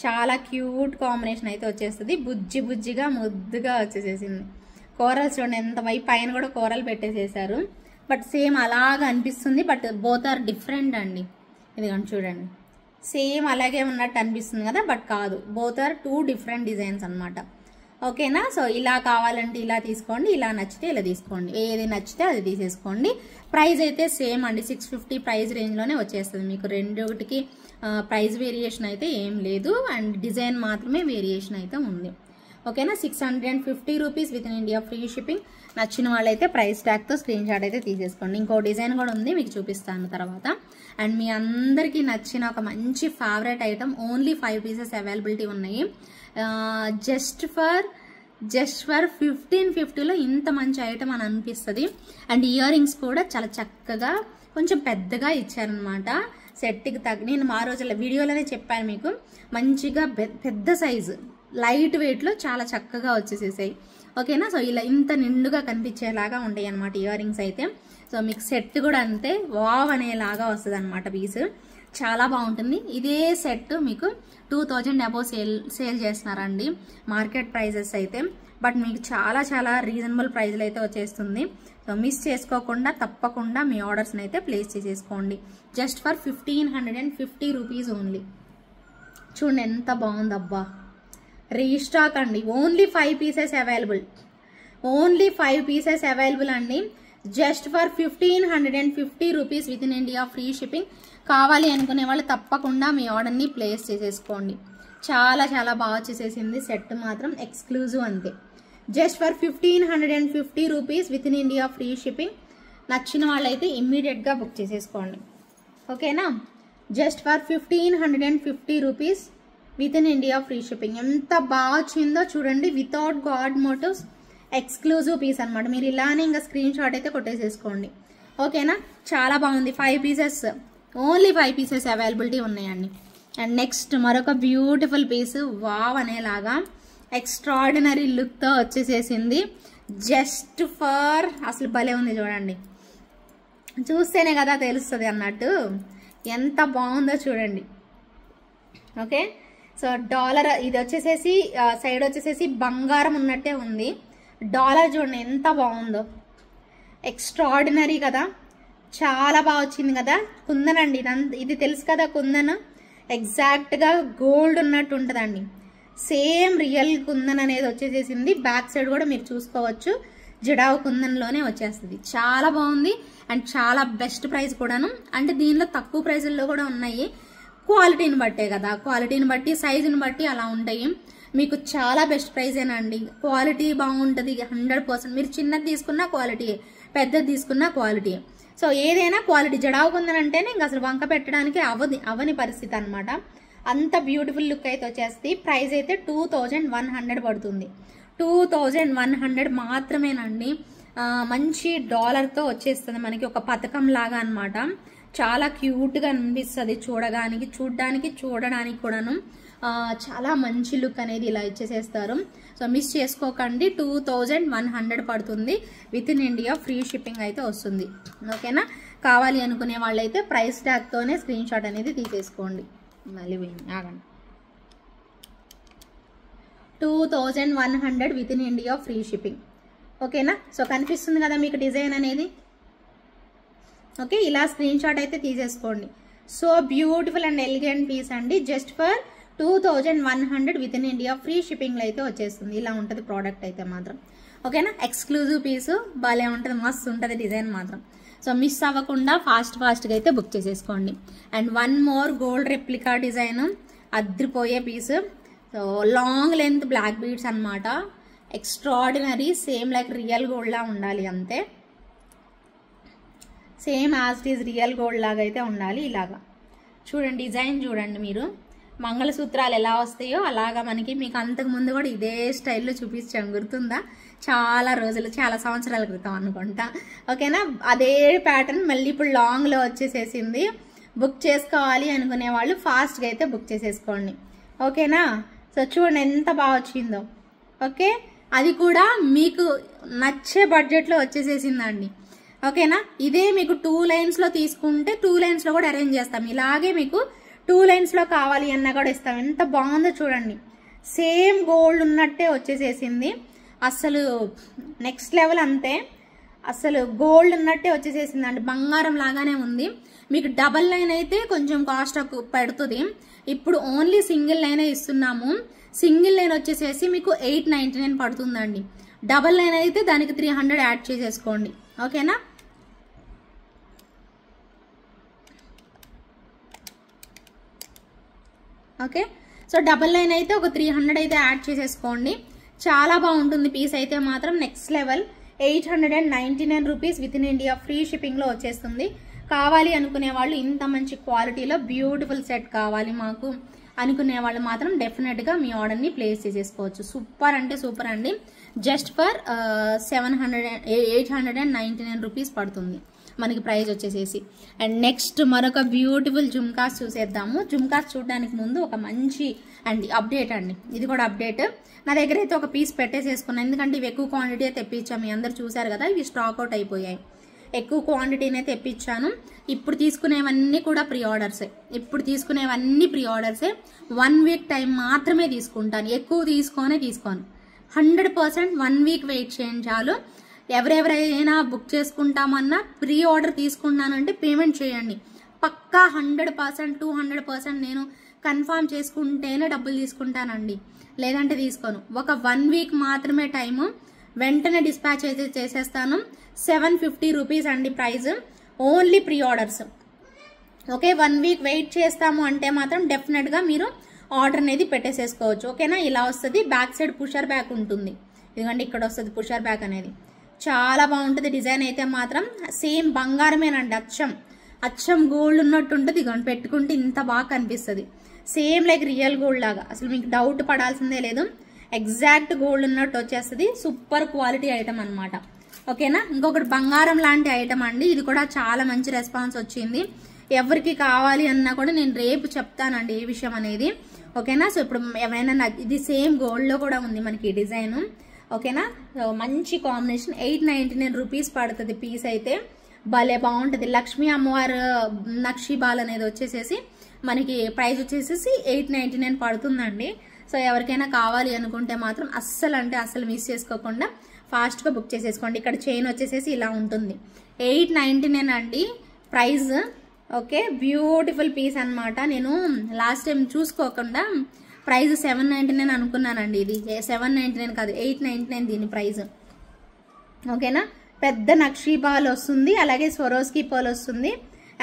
చాలా క్యూట్ కాంబినేషన్ అయితే వచ్చేస్తుంది. బుజ్జి బుజ్జిగా ముద్దుగా వచ్చేసేసింది. కోరల్స్ చూడండి ఎంత పైన కూడా కోరల్ పెట్టేసేసారు. బట్ సేమ్ అలాగా అనిపిస్తుంది, బట్ బోత్ ఆర్ డిఫరెంట్ అండి. ఇదిగోండి చూడండి, సేమ్ అలాగే ఉన్నట్టు అనిపిస్తుంది కదా, బట్ కాదు, బోత్ ఆర్ 2 డిఫరెంట్ డిజైన్స్ అనమాట. ఓకేనా. సో ఇలా కావాలంటే ఇలా తీసుకోండి, ఇలా నచ్చితే ఇలా తీసుకోండి, ఏది నచ్చితే అది తీసేసుకోండి. ప్రైస్ అయితే సేమ్ అండి, 650 ప్రైస్ రేంజ్లోనే వచ్చేస్తుంది మీకు. రెండోటికి ప్రైస్ వేరియేషన్ అయితే ఏం లేదు, అండ్ డిజైన్ మాత్రమే వేరియేషన్ అయితే ఉంది. ఓకేనా. 650 rupees with in India free shipping. నచ్చిన వాళ్ళైతే ప్రైస్ ట్యాగ్తో స్క్రీన్ షాట్ అయితే తీసేసుకోండి. ఇంకో డిజైన్ కూడా ఉంది, మీకు చూపిస్తాను తర్వాత. అండ్ మీ అందరికీ నచ్చిన ఒక మంచి favourite item, only 5 pieces availability ఉన్నాయి. జస్ట్ ఫర్ 1550లో ఇంత మంచి ఐటమ్ అని అనిపిస్తుంది. అండ్ ఇయర్ రింగ్స్ కూడా చాలా చక్కగా కొంచెం పెద్దగా ఇచ్చారనమాట. సెట్కి నేను ఆ రోజుల వీడియోలోనే చెప్పాను మీకు, మంచిగా పెద్ద సైజు లైట్ వెయిట్లో చాలా చక్కగా వచ్చేసేసాయి. ఓకేనా. సో ఇలా ఇంత నిండుగా కనిపించేలాగా ఉంటాయి అనమాట ఇయర్ రింగ్స్ అయితే. సో మీకు సెట్ కూడా అంతే వావ్ అనేలాగా వస్తుంది అనమాట పీస్, చాలా బాగుంటుంది. ఇదే సెట్ మీకు 2000 అబోవ్ సేల్ చేస్తున్నారండి మార్కెట్ ప్రైజెస్ అయితే, బట్ మీకు చాలా చాలా రీజనబుల్ ప్రైస్లో అయితే వచ్చేస్తుంది. సో మిస్ చేసుకోకుండా తప్పకుండా మీ ఆర్డర్స్ని అయితే ప్లేస్ చేసేసుకోండి. Just for 1550 rupees only. చూడండి ఎంత బాగుందబ్బా, రీస్టాక్ అండి. Only 5 pieces available, only 5 pieces available అండి. Just for 1550 rupees with in India free shipping. కావాలి అనుకునే వాళ్ళు తప్పకుండా మీ ఆర్డర్ని ప్లేస్ చేసేసుకోండి. చాలా చాలా బాగా చేసేసింది సెట్ మాత్రం, ఎక్స్క్లూజివ్ అంతే. Just for 1550 rupees with in India free shipping. నచ్చిన వాళ్ళైతే ఇమ్మీడియట్గా బుక్ చేసేసుకోండి. ఓకేనా. Just for 1550 rupees with in India free shipping. ఎంత బాగా వచ్చిందో చూడండి, without god motifs exclusive piece అనమాట. మీరు ఇలానే ఇంకా స్క్రీన్ షాట్ అయితే కొట్టేసేసుకోండి. ఓకేనా. చాలా బాగుంది. 5 పీసెస్, ఓన్లీ 5 పీసెస్ అవైలబిలిటీ ఉన్నాయండి. అండ్ నెక్స్ట్ మరొక బ్యూటిఫుల్ పీస్, వావ్ అనేలాగా ఎక్స్ట్రాడినరీ లుక్తో వచ్చేసేసింది. జస్ట్ ఫర్ అసలు భలే ఉంది చూడండి, చూస్తేనే కదా తెలుస్తుంది అన్నట్టు ఎంత బాగుందో చూడండి. ఓకే. సో డాలర్ ఇది వచ్చేసేసి సైడ్ వచ్చేసేసి బంగారం ఉన్నట్టే ఉంది. డాలర్ చూడండి ఎంత బాగుందో, ఎక్స్ట్రాడినరీ కదా, చాలా బాగా వచ్చింది కదా. కుందన్ అండి ఇది తెలుసు కదా, కుందన్ ఎగ్జాక్ట్గా గోల్డ్ ఉన్నట్టు ఉంటుందండి. సేమ్ రియల్ కుందన్ అనేది వచ్చేసేసింది. బ్యాక్ సైడ్ కూడా మీరు చూసుకోవచ్చు, జడావు కుందన్లోనే వచ్చేస్తుంది. చాలా బాగుంది అండ్ చాలా బెస్ట్ ప్రైస్ కూడాను. అంటే దీనిలో తక్కువ ప్రైజుల్లో కూడా ఉన్నాయి, క్వాలిటీని బట్టే కదా, క్వాలిటీని బట్టి సైజుని బట్టి అలా ఉంటాయి. మీకు చాలా బెస్ట్ ప్రైజేనండి, క్వాలిటీ బాగుంటుంది 100%. మీరు చిన్నది తీసుకున్నా క్వాలిటీ, పెద్దది తీసుకున్నా క్వాలిటీ. సో ఏదైనా క్వాలిటీ. జడావు కుందనంటేనే ఇంకా అసలు వంక పెట్టడానికి అవని పరిస్థితి అనమాట. అంత బ్యూటిఫుల్ లుక్ అయితే వచ్చేస్తుంది. ప్రైస్ అయితే 2100 పడుతుంది. 2100 మాత్రమేనండి. మంచి డాలర్తో వచ్చేస్తుంది మనకి, ఒక పథకం లాగా అనమాట. చాలా క్యూట్గా అనిపిస్తుంది చూడడానికి కూడాను. చాలా మంచి లుక్ అనేది ఇలా ఇచ్చేసేస్తారు. సో మిస్ చేసుకోకండి. 2100 పడుతుంది. With in India free shipping అయితే వస్తుంది. ఓకేనా. కావాలి అనుకునే వాళ్ళైతే ప్రైస్ ట్యాగ్తోనే స్క్రీన్ షాట్ అనేది తీసేసుకోండి. మళ్ళీ ఆగండి. 2100 with in India free shipping. ఓకేనా. సో కనిపిస్తుంది కదా మీకు డిజైన్ అనేది. ఓకే, ఇలా స్క్రీన్ షాట్ అయితే తీసేసుకోండి. So beautiful and elegant piece అండి. Just for 2100 with in India free షిప్పింగ్లో అయితే వచ్చేస్తుంది. ఇలా ఉంటుంది ప్రోడక్ట్ అయితే మాత్రం. ఓకేనా. ఎక్స్క్లూజివ్ పీసు, భలే ఉంటుంది, మస్తు ఉంటుంది డిజైన్ మాత్రం. సో మిస్ అవ్వకుండా ఫాస్ట్గా అయితే బుక్ చేసేసుకోండి. And one more gold replica design, అద్రిపోయే piece. So long length black beads అనమాట. ఎక్స్ట్రాడినరీ, సేమ్ లైక్ రియల్ గోల్డ్లా ఉండాలి అంతే. Same as it is real gold లాగా అయితే ఉండాలి. ఇలాగా చూడండి, డిజైన్ చూడండి మీరు. మంగళసూత్రాలు ఎలా వస్తాయో అలాగా మీకు అంతకు ముందు కూడా ఇదే స్టైల్లో చూపించాను, గుర్తుందా? చాలా రోజులు, చాలా సంవత్సరాల క్రితం అనుకుంటా. ఓకేనా? అదే ప్యాటర్న్ మళ్ళీ ఇప్పుడు లాంగ్లో వచ్చేసేసింది. బుక్ చేసుకోవాలి అనుకునే వాళ్ళు ఫాస్ట్గా అయితే బుక్ చేసేసుకోండి. ఓకేనా? సో చూడండి ఎంత బాగా వచ్చిందో. ఓకే, అది కూడా మీకు నచ్చే బడ్జెట్లో వచ్చేసేసిందండి. ఓకేనా? ఇదే మీకు 2 లైన్స్లో తీసుకుంటే 2 లైన్స్లో కూడా అరేంజ్ చేస్తాం. ఇలాగే మీకు 2 లైన్స్లో కావాలి అన్నా కూడా ఇస్తాం. ఎంత బాగుందో చూడండి. సేమ్ గోల్డ్ ఉన్నట్టే వచ్చేసేసింది. అసలు నెక్స్ట్ లెవెల్ అంతే. అసలు గోల్డ్ ఉన్నట్టే వచ్చేసేసిందండి. బంగారం లాగానే ఉంది. మీకు డబల్ లైన్ అయితే కొంచెం కాస్ట్ పడుతుంది. ఇప్పుడు ఓన్లీ సింగిల్ లైనే ఇస్తున్నాము. సింగిల్ లైన్ వచ్చేసేసి మీకు 899 పడుతుందండి. డబల్ లైన్ అయితే దానికి 300 యాడ్ చేసేసుకోండి. ఓకేనా? ఓకే, సో డబల్ లైన్ అయితే ఒక 300 అయితే యాడ్ చేసేసుకోండి. చాలా బాగుంటుంది పీస్ అయితే మాత్రం next level. 899 rupees with in India free షిప్పింగ్లో వచ్చేస్తుంది. కావాలి అనుకునే వాళ్ళు, ఇంత మంచి క్వాలిటీలో బ్యూటిఫుల్ సెట్ కావాలి మాకు అనుకునే వాళ్ళు మాత్రం డెఫినెట్గా మీ ఆర్డర్ని ప్లేస్ చేసేసుకోవచ్చు. సూపర్ అంటే సూపర్ అండి. జస్ట్ ఫర్ 899 రూపీస్ పడుతుంది మనకి ప్రైస్ వచ్చేసేసి. అండ్ నెక్స్ట్ మరొక బ్యూటిఫుల్ జుమ్కాస్ చూసేద్దాము. జుమ్కాస్ చూడడానికి ముందు ఒక మంచి అప్డేట్ అండి. ఇది కూడా అప్డేట్. నా దగ్గర అయితే ఒక పీస్ పెట్టేసేసుకున్నాను, ఎందుకంటే ఇవి ఎక్కువ క్వాంటిటీ తెప్పించాము. మీ అందరు చూసారు కదా, ఇవి స్టాక్ అవుట్ అయిపోయాయి. ఎక్కువ క్వాంటిటీనే తెప్పించాను. ఇప్పుడు తీసుకునేవన్నీ కూడా ప్రీ ఆర్డర్సే. 1 వీక్ టైం మాత్రమే తీసుకుంటాను, ఎక్కువ తీసుకోను. 100% 1 వీక్ వెయిట్ చేయండి చాలు. ఎవరెవరైనా బుక్ చేసుకుంటామన్నా ప్రీ ఆర్డర్ తీసుకున్నానంటే పేమెంట్ చేయండి. పక్కా 100%, 200% నేను కన్ఫర్మ్ చేసుకుంటేనే డబ్బులు తీసుకుంటానండి, లేదంటే తీసుకోను. ఒక 1 వీక్ మాత్రమే టైము, వెంటనే డిస్పాచ్ అయితే చేసేస్తాను. 750 రూపీస్ అండి price, only pre orders. Okay, 1 week wait చేస్తాము అంటే మాత్రం డెఫినెట్గా మీరు ఆర్డర్ అనేది పెట్టేసేసుకోవచ్చు. ఓకేనా? ఇలా వస్తుంది. బ్యాక్ సైడ్ పుషర్ బ్యాక్ ఉంటుంది. ఎందుకంటే ఇక్కడ వస్తుంది పుషర్ బ్యాక్ అనేది. చాలా బాగుంటుంది డిజైన్ అయితే మాత్రం. సేమ్ బంగారమేనండి, అచ్చం గోల్డ్ ఉన్నట్టు ఉంటుంది. ఇదిగోండి, పెట్టుకుంటే ఇంత బాగా కనిపిస్తుంది. సేమ్ లైక్ రియల్ గోల్డ్ లాగా, అసలు మీకు డౌట్ పడాల్సిందే లేదు. ఎగ్జాక్ట్ గోల్డ్ ఉన్నట్టు వచ్చేస్తుంది. సూపర్ క్వాలిటీ ఐటమ్ అనమాట. ఓకేనా? ఇంకొకటి బంగారం లాంటి ఐటమ్ అండి. ఇది కూడా చాలా మంచి రెస్పాన్స్ వచ్చింది. ఎవరికి కావాలి అన్నా కూడా నేను రేపు చెప్తానండి ఏ విషయం అనేది. ఓకేనా? సో ఇప్పుడు ఎవరైనా ఇది సేమ్ గోల్డ్ లో కూడా ఉంది మనకి డిజైన్. ఓకేనా? మంచి కాంబినేషన్. 899 రూపీస్ పడుతుంది పీస్ అయితే. భలే బాగుంటుంది. లక్ష్మీ అమ్మవారు నక్షి బాల్ అనేది వచ్చేసేసి మనకి ప్రైస్ వచ్చేసేసి 899 పడుతుందండి. సో ఎవరికైనా కావాలి అనుకుంటే మాత్రం అస్సలు మిస్ చేసుకోకుండా ఫాస్ట్గా బుక్ చేసేసుకోండి. ఇక్కడ చైన్ వచ్చేసేసి ఇలా ఉంటుంది. 899 అండి ప్రైస్. ఓకే, బ్యూటిఫుల్ పీస్ అనమాట. నేను లాస్ట్ టైం చూసుకోకుండా ప్రైస్ 799 అనుకున్నానండి. ఇది 799 కాదు, 899 దీని ప్రైస్. ఓకేనా? పెద్ద నక్షీ బాల్ వస్తుంది, అలాగే స్వరోస్కి పర్ల్ వస్తుంది.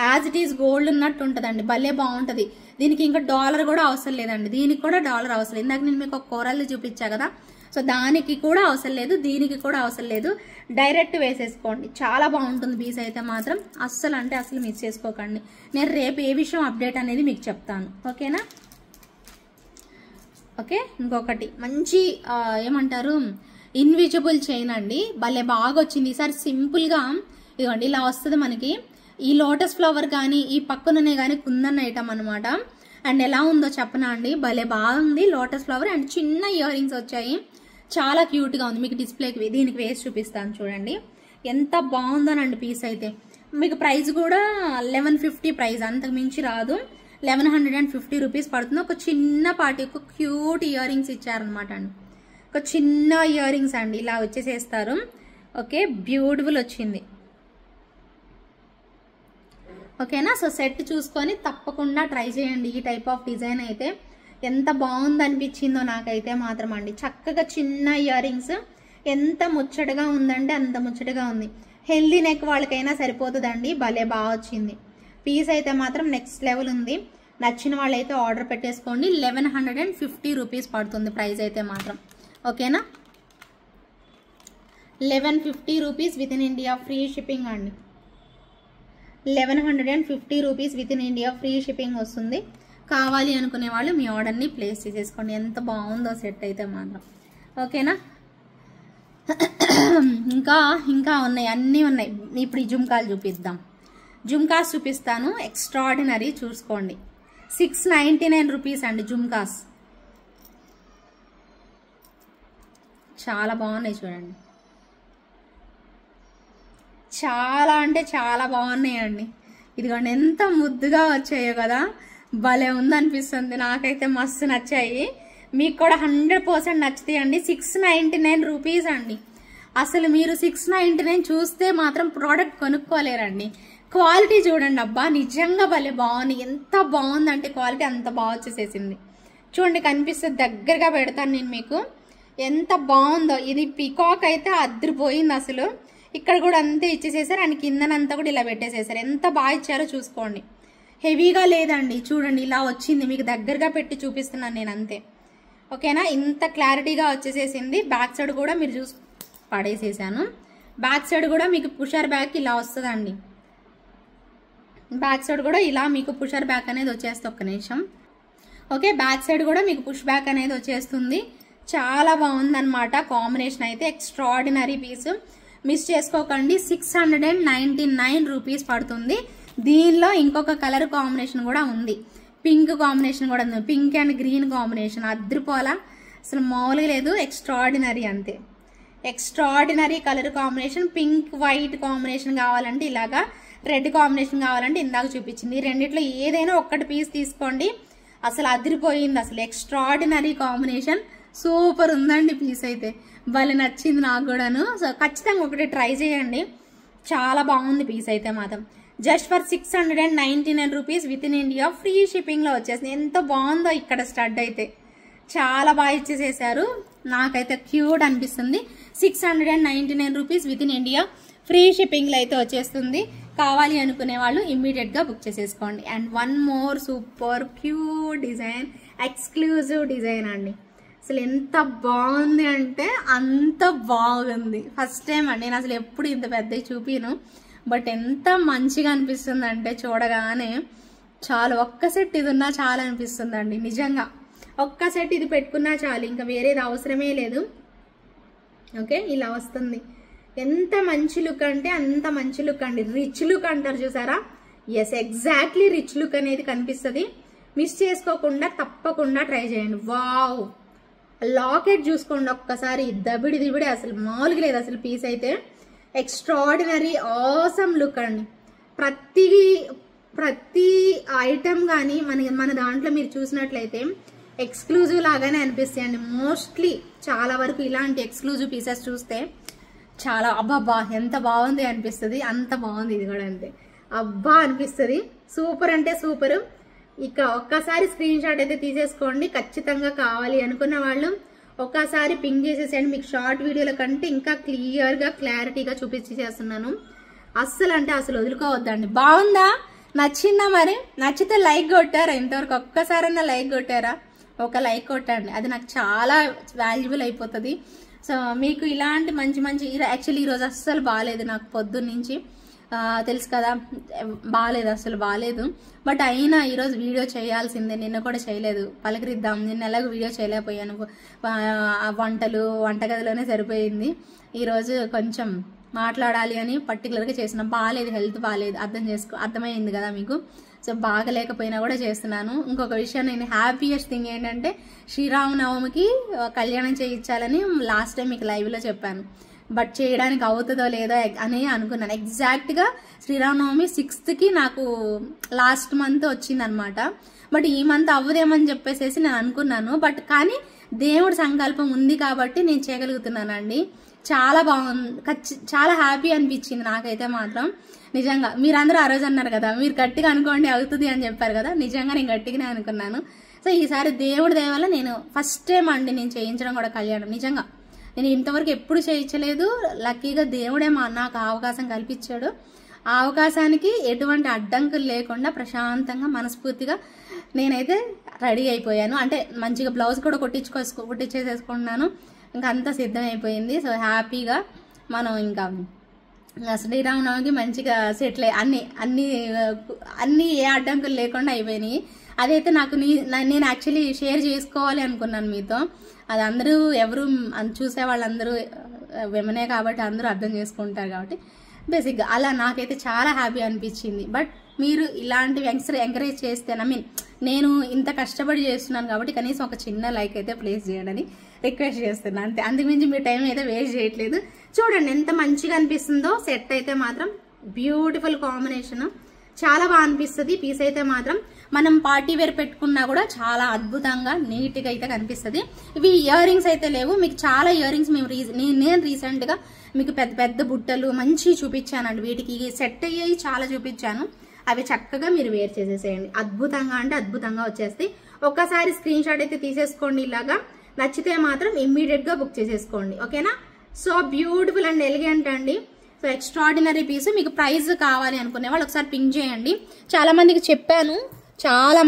యాజ్ ఇట్ ఈస్ గోల్డ్ ఉన్నట్టు ఉంటుందండి. భలే బాగుంటుంది. దీనికి ఇంకా డాలర్ కూడా అవసరం లేదండి. దీనికి కూడా డాలర్ అవసరం లేదు. ఇందాక నేను మీకు ఒక కోరల్ని చూపించా కదా, సో దానికి కూడా అవసరం లేదు, దీనికి కూడా అవసరం లేదు. డైరెక్ట్ వేసేసుకోండి. చాలా బాగుంటుంది పీస్ అయితే మాత్రం. అస్సలు మిస్ చేసుకోకండి. నేను రేపు ఏ విషయం అప్డేట్ అనేది మీకు చెప్తాను. ఓకేనా? ఓకే, ఇంకొకటి మంచి ఏమంటారు ఇన్విజిబుల్ చైన్ అండి. భలే బాగా వచ్చింది. ఈసారి సింపుల్గా ఇదిగోండి ఇలా వస్తుంది మనకి. ఈ లోటస్ ఫ్లవర్ కానీ ఈ పక్కననే కానీ కుందన్ ఐటమ్ అనమాట. అండ్ ఎలా ఉందో చెప్పనా అండి, భలే బాగుంది. లోటస్ ఫ్లవర్ అండ్ చిన్న ఇయర్ రింగ్స్ వచ్చాయి. చాలా క్యూట్గా ఉంది. మీకు డిస్ప్లేకి దీనికి వేసి చూపిస్తాను చూడండి ఎంత బాగుందోనండి పీస్ అయితే. మీకు ప్రైస్ కూడా 1150 ప్రైస్, అంతకు మించి రాదు. 1150 రూపీస్ పడుతుంది. ఒక చిన్న పాటి ఒక క్యూట్ ఇయర్ రింగ్స్ ఇచ్చారనమాట అండి. ఒక చిన్న ఇయర్ రింగ్స్ అండి ఇలా వచ్చేసేస్తారు. ఓకే, బ్యూటిఫుల్ వచ్చింది. ఓకేనా? సో సెట్ చూసుకొని తప్పకుండా ట్రై చేయండి. ఈ టైప్ ఆఫ్ డిజైన్ అయితే ఎంత బాగుంది అనిపించిందో నాకైతే మాత్రం అండి. చక్కగా చిన్న ఇయర్ రింగ్స్ ఎంత ముచ్చటగా ఉందంటే అంత ముచ్చటగా ఉంది. హెల్దీ నెక్ వాళ్ళకైనా సరిపోతుందండి. భలే బాగా వచ్చింది పీస్ అయితే మాత్రం. నెక్స్ట్ లెవెల్ ఉంది. నచ్చిన వాళ్ళైతే ఆర్డర్ పెట్టేసుకోండి. 1150 రూపీస్ పడుతుంది ప్రైస్ అయితే మాత్రం. ఓకేనా? 1150 rupees with in India free shipping అండి. 1150 rupees with in India free shipping వస్తుంది. కావాలి అనుకునే వాళ్ళు మీ ఆర్డర్ని ప్లేస్ చేసేసుకోండి. ఎంత బాగుందో సెట్ అయితే మాత్రం. ఓకేనా? ఇంకా ఉన్నాయి, అన్నీ ఉన్నాయి. ఇప్పుడు ఈ జుమ్కాలు చూపిద్దాం. జుమ్కాస్ చూపిస్తాను, ఎక్స్ట్రాడినరీ. చూసుకోండి, 699 రూపీస్ అండి జుమ్కాస్. చాలా బాగున్నాయి చూడండి, చాలా అంటే చాలా బాగున్నాయండి. ఇదిగోండి ఎంత ముద్దుగా వచ్చాయో కదా, భలే ఉందనిపిస్తుంది. నాకైతే మస్తు నచ్చాయి. మీకు కూడా 100% నచ్చుతాయండి. 699 రూపీస్ అండి. అసలు మీరు 699 చూస్తే మాత్రం ప్రోడక్ట్ కొనుక్కోలేరండి. క్వాలిటీ చూడండి, అబ్బా నిజంగా భలే బాగుంది. ఎంత బాగుందంటే క్వాలిటీ అంత బాగా వచ్చేసేసింది. చూడండి, కనిపిస్తుంది, దగ్గరగా పెడతాను నేను మీకు. ఎంత బాగుందో ఇది. పికాక్ అయితే అద్దరిపోయింది అసలు. ఇక్కడ కూడా అంతే ఇచ్చేసేసారు, అండ్ కిందనంతా కూడా ఇలా పెట్టేసేసారు. ఎంత బాగా ఇచ్చారో చూసుకోండి. హెవీగా లేదండి, చూడండి ఇలా వచ్చింది. మీకు దగ్గరగా పెట్టి చూపిస్తున్నాను నేను అంతే. ఓకేనా? ఇంత క్లారిటీగా వచ్చేసేసింది. బ్యాక్ సైడ్ కూడా మీరు చూసి పడేసేసాను. బ్యాక్ సైడ్ కూడా మీకు పుషర్ బ్యాక్ ఇలా వస్తుందండి. బ్యాక్ సైడ్ కూడా ఇలా మీకు పుషర్ బ్యాక్ అనేది వచ్చేస్తుంది. ఒక్క నిమిషం. ఓకే, బ్యాక్ సైడ్ కూడా మీకు పుష్ బ్యాక్ అనేది వచ్చేస్తుంది. చాలా బాగుందన్నమాట. కాంబినేషన్ అయితే ఎక్స్ట్రాడినరీ పీస్. మిస్ చేసుకోకండి. 699 రూపీస్ పడుతుంది. దీనిలో ఇంకొక కలర్ కాంబినేషన్ కూడా ఉంది, పింక్ కాంబినేషన్ కూడా ఉంది. పింక్ అండ్ గ్రీన్ కాంబినేషన్ అద్దరిపోలా, అసలు మామూలుగా లేదు. ఎక్స్ట్రాడినరీ అంతే. Extraordinary colour combination. Pink white combination కావాలంటే ఇలాగా, రెడ్ కాంబినేషన్ కావాలంటే ఇందాక చూపించింది. రెండిట్లో ఏదైనా ఒక్కటి పీస్ తీసుకోండి. అసలు అదిరిపోయింది. అసలు ఎక్స్ట్రాడినరీ కాంబినేషన్. సూపర్ ఉందండి పీస్ అయితే. భలే నచ్చింది నాకు కూడాను. సో ఖచ్చితంగా ఒకటి ట్రై చేయండి. చాలా బాగుంది పీస్ అయితే మాత్రం. Just for 699 rupees with in India free షిప్పింగ్లో వచ్చేసింది. ఎంత బాగుందో ఇక్కడ స్టడ్ అయితే. చాలా బాగా ఇచ్చేసేసారు. నాకైతే క్యూట్ అనిపిస్తుంది. 699 rupees with in India free షిప్పింగ్లో అయితే వచ్చేస్తుంది. కావాలి అనుకునే వాళ్ళు ఇమ్మీడియట్గా బుక్ చేసేసుకోండి. And one more super cute design, exclusive design అండి. అసలు ఎంత బాగుంది అంటే అంత బాగుంది. ఫస్ట్ టైం అండి, నేను అసలు ఎప్పుడు ఇంత పెద్దవి చూపిను. బట్ ఎంత మంచిగా అనిపిస్తుంది అంటే చూడగానే చాలు. ఒక్క సెట్ ఇది ఉన్నా చాలా అనిపిస్తుంది అండి నిజంగా. ఒక్క సెట్ ఇది పెట్టుకున్నా చాలు, ఇంకా వేరేది అవసరమే లేదు. ఓకే, ఇలా వస్తుంది. ఎంత మంచి లుక్ అంటే అంత మంచి లుక్ అండి. రిచ్ లుక్ అంటారు చూసారా? ఎస్, ఎగ్జాక్ట్లీ రిచ్ లుక్ అనేది కనిపిస్తుంది. మిస్ చేసుకోకుండా తప్పకుండా ట్రై చేయండి. వావ్, లాకెట్ చూసుకోండి ఒక్కసారి. దబిడి దిబిడి అసలు మామూలుగా లేదు అసలు పీస్ అయితే. ఎక్స్ట్రాడినరీ ఆసమ్ లుక్ అండి. ప్రతి ఐటమ్ కానీ మన దాంట్లో మీరు చూసినట్లయితే ఎక్స్క్లూజివ్ లాగానే అనిపిస్తాయండి. మోస్ట్లీ చాలా వరకు ఇలాంటి ఎక్స్క్లూజివ్ పీసెస్ చూస్తే చాలా అబ్బాబ్బా ఎంత బాగుంది అనిపిస్తుంది. అంత బాగుంది ఇది కూడా అంతే. అబ్బా అనిపిస్తుంది. సూపర్ అంటే సూపర్. ఇక ఒక్కసారి స్క్రీన్ షాట్ అయితే తీసేసుకోండి. ఖచ్చితంగా కావాలి అనుకున్న వాళ్ళు ఒక్కసారి పింక్ చేసేసేయండి. మీకు షార్ట్ వీడియోల కంటే ఇంకా క్లియర్గా క్లారిటీగా చూపించి చేస్తున్నాను. అస్సలు అంటే అసలు వదులుకోవద్దండి. బాగుందా? నచ్చిందా? మరి నచ్చితే లైక్ కొట్టారా? ఇంతవరకు ఒక్కసారైనా లైక్ కొట్టారా? ఒక లైక్ కొట్టండి, అది నాకు చాలా వాల్యుబుల్ అయిపోతుంది. సో మీకు ఇలాంటి మంచి మంచి, యాక్చువల్లీ ఈరోజు అస్సలు బాగాలేదు నాకు పొద్దున్న నుంచి, తెలుసు కదా, బాగాలేదు, అసలు బాగాలేదు. బట్ అయినా ఈరోజు వీడియో చేయాల్సిందే. నిన్న కూడా చేయలేదు, పలకరిద్దాం. నిన్న ఎలాగో వీడియో చేయలేకపోయాను, వంటగదిలోనే సరిపోయింది. ఈరోజు కొంచెం మాట్లాడాలి అని పర్టికులర్గా చేసిన. బాగాలేదు, హెల్త్ బాగాలేదు, అర్థమైంది కదా మీకు. సో బాగలేకపోయినా కూడా చేస్తున్నాను. ఇంకొక విషయం, నేను హ్యాపీయెస్ట్ థింగ్ ఏంటంటే శ్రీరామనవమికి కళ్యాణం చేయించాలని లాస్ట్ టైం మీకు లైవ్లో చెప్పాను. బట్ చేయడానికి అవుతుందో లేదో అని అనుకున్నాను. ఎగ్జాక్ట్గా శ్రీరామనవమి 6th నాకు లాస్ట్ మంత్ వచ్చిందనమాట. బట్ ఈ మంత్ అవ్వదేమని చెప్పేసి నేను అనుకున్నాను. బట్ కానీ దేవుడి సంకల్పం ఉంది కాబట్టి నేను చేయగలుగుతున్నానండి. చాలా బాగుంది, చాలా హ్యాపీ అనిపించింది నాకైతే మాత్రం. నిజంగా మీరందరూ ఆ రోజు అన్నారు కదా, మీరు గట్టిగా అనుకోండి అవుతుంది అని చెప్పారు కదా, నిజంగా నేను గట్టిగానే అనుకున్నాను. సో ఈసారి దేవుడి దయ వల్ల నేను ఫస్ట్ టైం అండి నేను చేయించడం కూడా కళ్యాణం. నిజంగా నేను ఇంతవరకు ఎప్పుడు చేయించలేదు. లక్కీగా దేవుడే నాకు అవకాశం కల్పించాడు. ఆ అవకాశానికి ఎటువంటి అడ్డంకులు లేకుండా ప్రశాంతంగా మనస్ఫూర్తిగా నేనైతే రెడీ అయిపోయాను. అంటే మంచిగా బ్లౌజ్ కూడా కుట్టించేసేసుకున్నాను. ఇంకా అంతా సిద్ధం అయిపోయింది. సో హ్యాపీగా మనం ఇంకా శ్రీరామనవమికి మంచిగా సెటిల్ అన్ని ఏ అడ్డంకులు లేకుండా అయిపోయినాయి. అదైతే నాకు నేను యాక్చువల్లీ షేర్ చేసుకోవాలి అనుకున్నాను మీతో. అది అందరూ ఎవరు చూసే వాళ్ళందరూ విమనే కాబట్టి అందరూ అర్థం చేసుకుంటారు కాబట్టి బేసిక్గా అలా నాకైతే చాలా హ్యాపీ అనిపించింది. బట్ మీరు ఇలాంటివి ఎంకరేజ్ చేస్తే నేను ఇంత కష్టపడి చేస్తున్నాను కాబట్టి కనీసం ఒక చిన్న లైక్ అయితే ప్లేస్ చేయడని రిక్వెస్ట్ చేస్తున్నాను అంతే. అందుగురించి మీ టైం అయితే వేస్ట్ చేయట్లేదు. చూడండి ఎంత మంచిగా అనిపిస్తుందో. సెట్ అయితే మాత్రం బ్యూటిఫుల్ కాంబినేషన్, చాలా బాగా అనిపిస్తుంది. పీస్ అయితే మాత్రం మనం పార్టీ వేర్ పెట్టుకున్నా కూడా చాలా అద్భుతంగా నీట్గా అయితే కనిపిస్తుంది. ఇవి ఇయర్ రింగ్స్ అయితే లేవు, మీకు చాలా ఇయర్ రింగ్స్ నేను రీసెంట్ గా మీకు పెద్ద పెద్ద బుట్టలు మంచి చూపించానండి. వీటికి సెట్ అయ్యాయి చాలా చూపించాను. అవి చక్కగా మీరు వేర్ చేసేసేయండి. అద్భుతంగా అంటే అద్భుతంగా వచ్చేస్తాయి. ఒక్కసారి స్క్రీన్ షాట్ అయితే తీసేసుకోండి. ఇలాగా నచ్చితే మాత్రం ఇమ్మీడియట్ గా బుక్ చేసేసుకోండి. ఓకేనా? సో బ్యూటిఫుల్ అండ్ ఎలిగెంట్ అండి. So extraordinary piece. మీకు ప్రైస్ కావాలి అనుకునే వాళ్ళు ఒకసారి పింక్ చేయండి. చాలా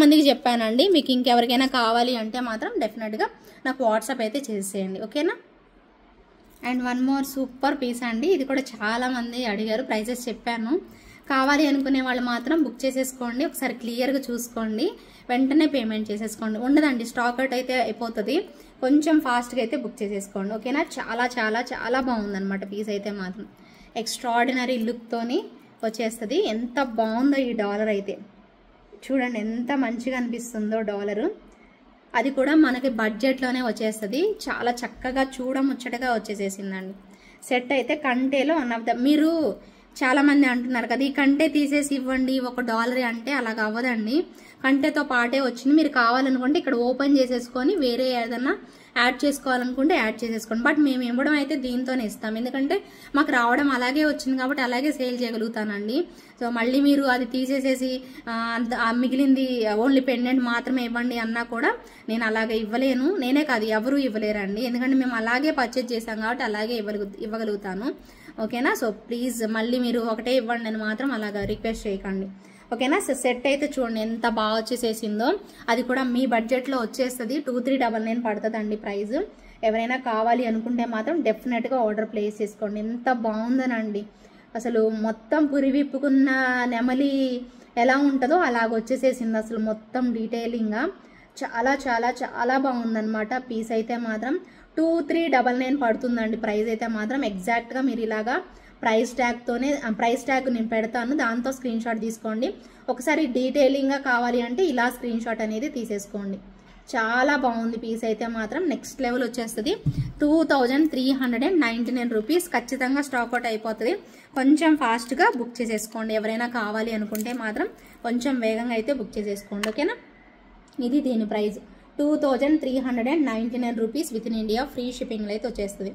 మందికి చెప్పానండి. మీకు ఇంకెవరికైనా కావాలి అంటే మాత్రం డెఫినెట్గా నాకు వాట్సాప్ అయితే చేసేయండి. ఓకేనా? And one more super piece అండి. ఇది కూడా చాలా మంది అడిగారు, ప్రైజెస్ చెప్పాను. కావాలి అనుకునే వాళ్ళు మాత్రం బుక్ చేసేసుకోండి. ఒకసారి క్లియర్గా చూసుకోండి, వెంటనే పేమెంట్ చేసేసుకోండి. ఉండదండి, స్టాక్ అవుట్ అయితే అయిపోతుంది. కొంచెం ఫాస్ట్గా అయితే బుక్ చేసేసుకోండి. ఓకేనా? చాలా చాలా చాలా బాగుందన్నమాట పీస్ అయితే మాత్రం. ఎక్స్ట్రాడినరీ లుక్తోని వచ్చేస్తుంది. ఎంత బాగుందో ఈ డాలర్ అయితే. చూడండి ఎంత మంచిగా అనిపిస్తుందో డాలరు. అది కూడా మనకి బడ్జెట్లోనే వచ్చేస్తుంది. చాలా చక్కగా చూడముచ్చటగా వచ్చేసేసిందండి. సెట్ అయితే కంటేలో మీరు చాలా మంది అంటున్నారు కదా, ఈ కంటే తీసేసి ఇవ్వండి $1 అంటే అలాగ అవ్వదండి. కంటేతో పాటే వచ్చింది. మీరు కావాలనుకుంటే ఇక్కడ ఓపెన్ చేసేసుకొని వేరే ఏదన్నా యాడ్ చేసుకోవాలనుకుంటే యాడ్ చేసేసుకోండి. బట్ మేము ఇవ్వడం అయితే దీంతోనే ఇస్తాం, ఎందుకంటే మాకు రావడం అలాగే వచ్చింది కాబట్టి అలాగే సేల్ చేయగలుగుతానండి. సో మళ్ళీ మీరు అది తీసేసేసి మిగిలింది ఓన్లీ పెండెంట్ మాత్రమే ఇవ్వండి అన్నా కూడా నేను అలాగే ఇవ్వలేను. నేనే కాదు, ఎవరు ఇవ్వలేరండి. ఎందుకంటే మేము అలాగే పర్చేజ్ చేసాం కాబట్టి అలాగే ఇవ్వగలుగుతాను. ఓకేనా? సో ప్లీజ్ మళ్ళీ మీరు ఒకటే ఇవ్వండి అని మాత్రం అలాగా రిక్వెస్ట్ చేయకండి. ఓకేనా? సో సెట్ అయితే చూడండి ఎంత బాగా వచ్చేసేసిందో. అది కూడా మీ బడ్జెట్లో వచ్చేస్తుంది. 2399 పడుతుందండి ప్రైస్. ఎవరైనా కావాలి అనుకుంటే మాత్రం డెఫినెట్గా ఆర్డర్ ప్లేస్ చేసుకోండి. ఎంత బాగుందనండి అసలు. మొత్తం పురి విప్పుకున్న నెమలి ఎలా ఉంటుందో అలాగ వచ్చేసేసింది అసలు మొత్తం డీటెయిలింగ్గా. చాలా చాలా చాలా బాగుందన్నమాట పీస్ అయితే మాత్రం. 2399 పడుతుందండి ప్రైస్ అయితే మాత్రం. ఎగ్జాక్ట్గా మీరు ఇలాగా ప్రైస్ ట్యాగ్ నేను పెడతాను, దాంతో స్క్రీన్ షాట్ తీసుకోండి. ఒకసారి డీటెయిలింగ్గా కావాలి అంటే ఇలా స్క్రీన్ షాట్ అనేది తీసేసుకోండి. చాలా బాగుంది పీస్ అయితే మాత్రం. నెక్స్ట్ లెవెల్ వచ్చేస్తుంది. 2399 రూపీస్. ఖచ్చితంగా స్టాక్ అవుట్ అయిపోతుంది. కొంచెం ఫాస్ట్గా బుక్ చేసేసుకోండి. ఎవరైనా కావాలి అనుకుంటే మాత్రం కొంచెం వేగంగా అయితే బుక్ చేసేసుకోండి. ఓకేనా? ఇది దీని price 2399 rupees with in India. Free షిప్పింగ్లో అయితే వచ్చేస్తుంది.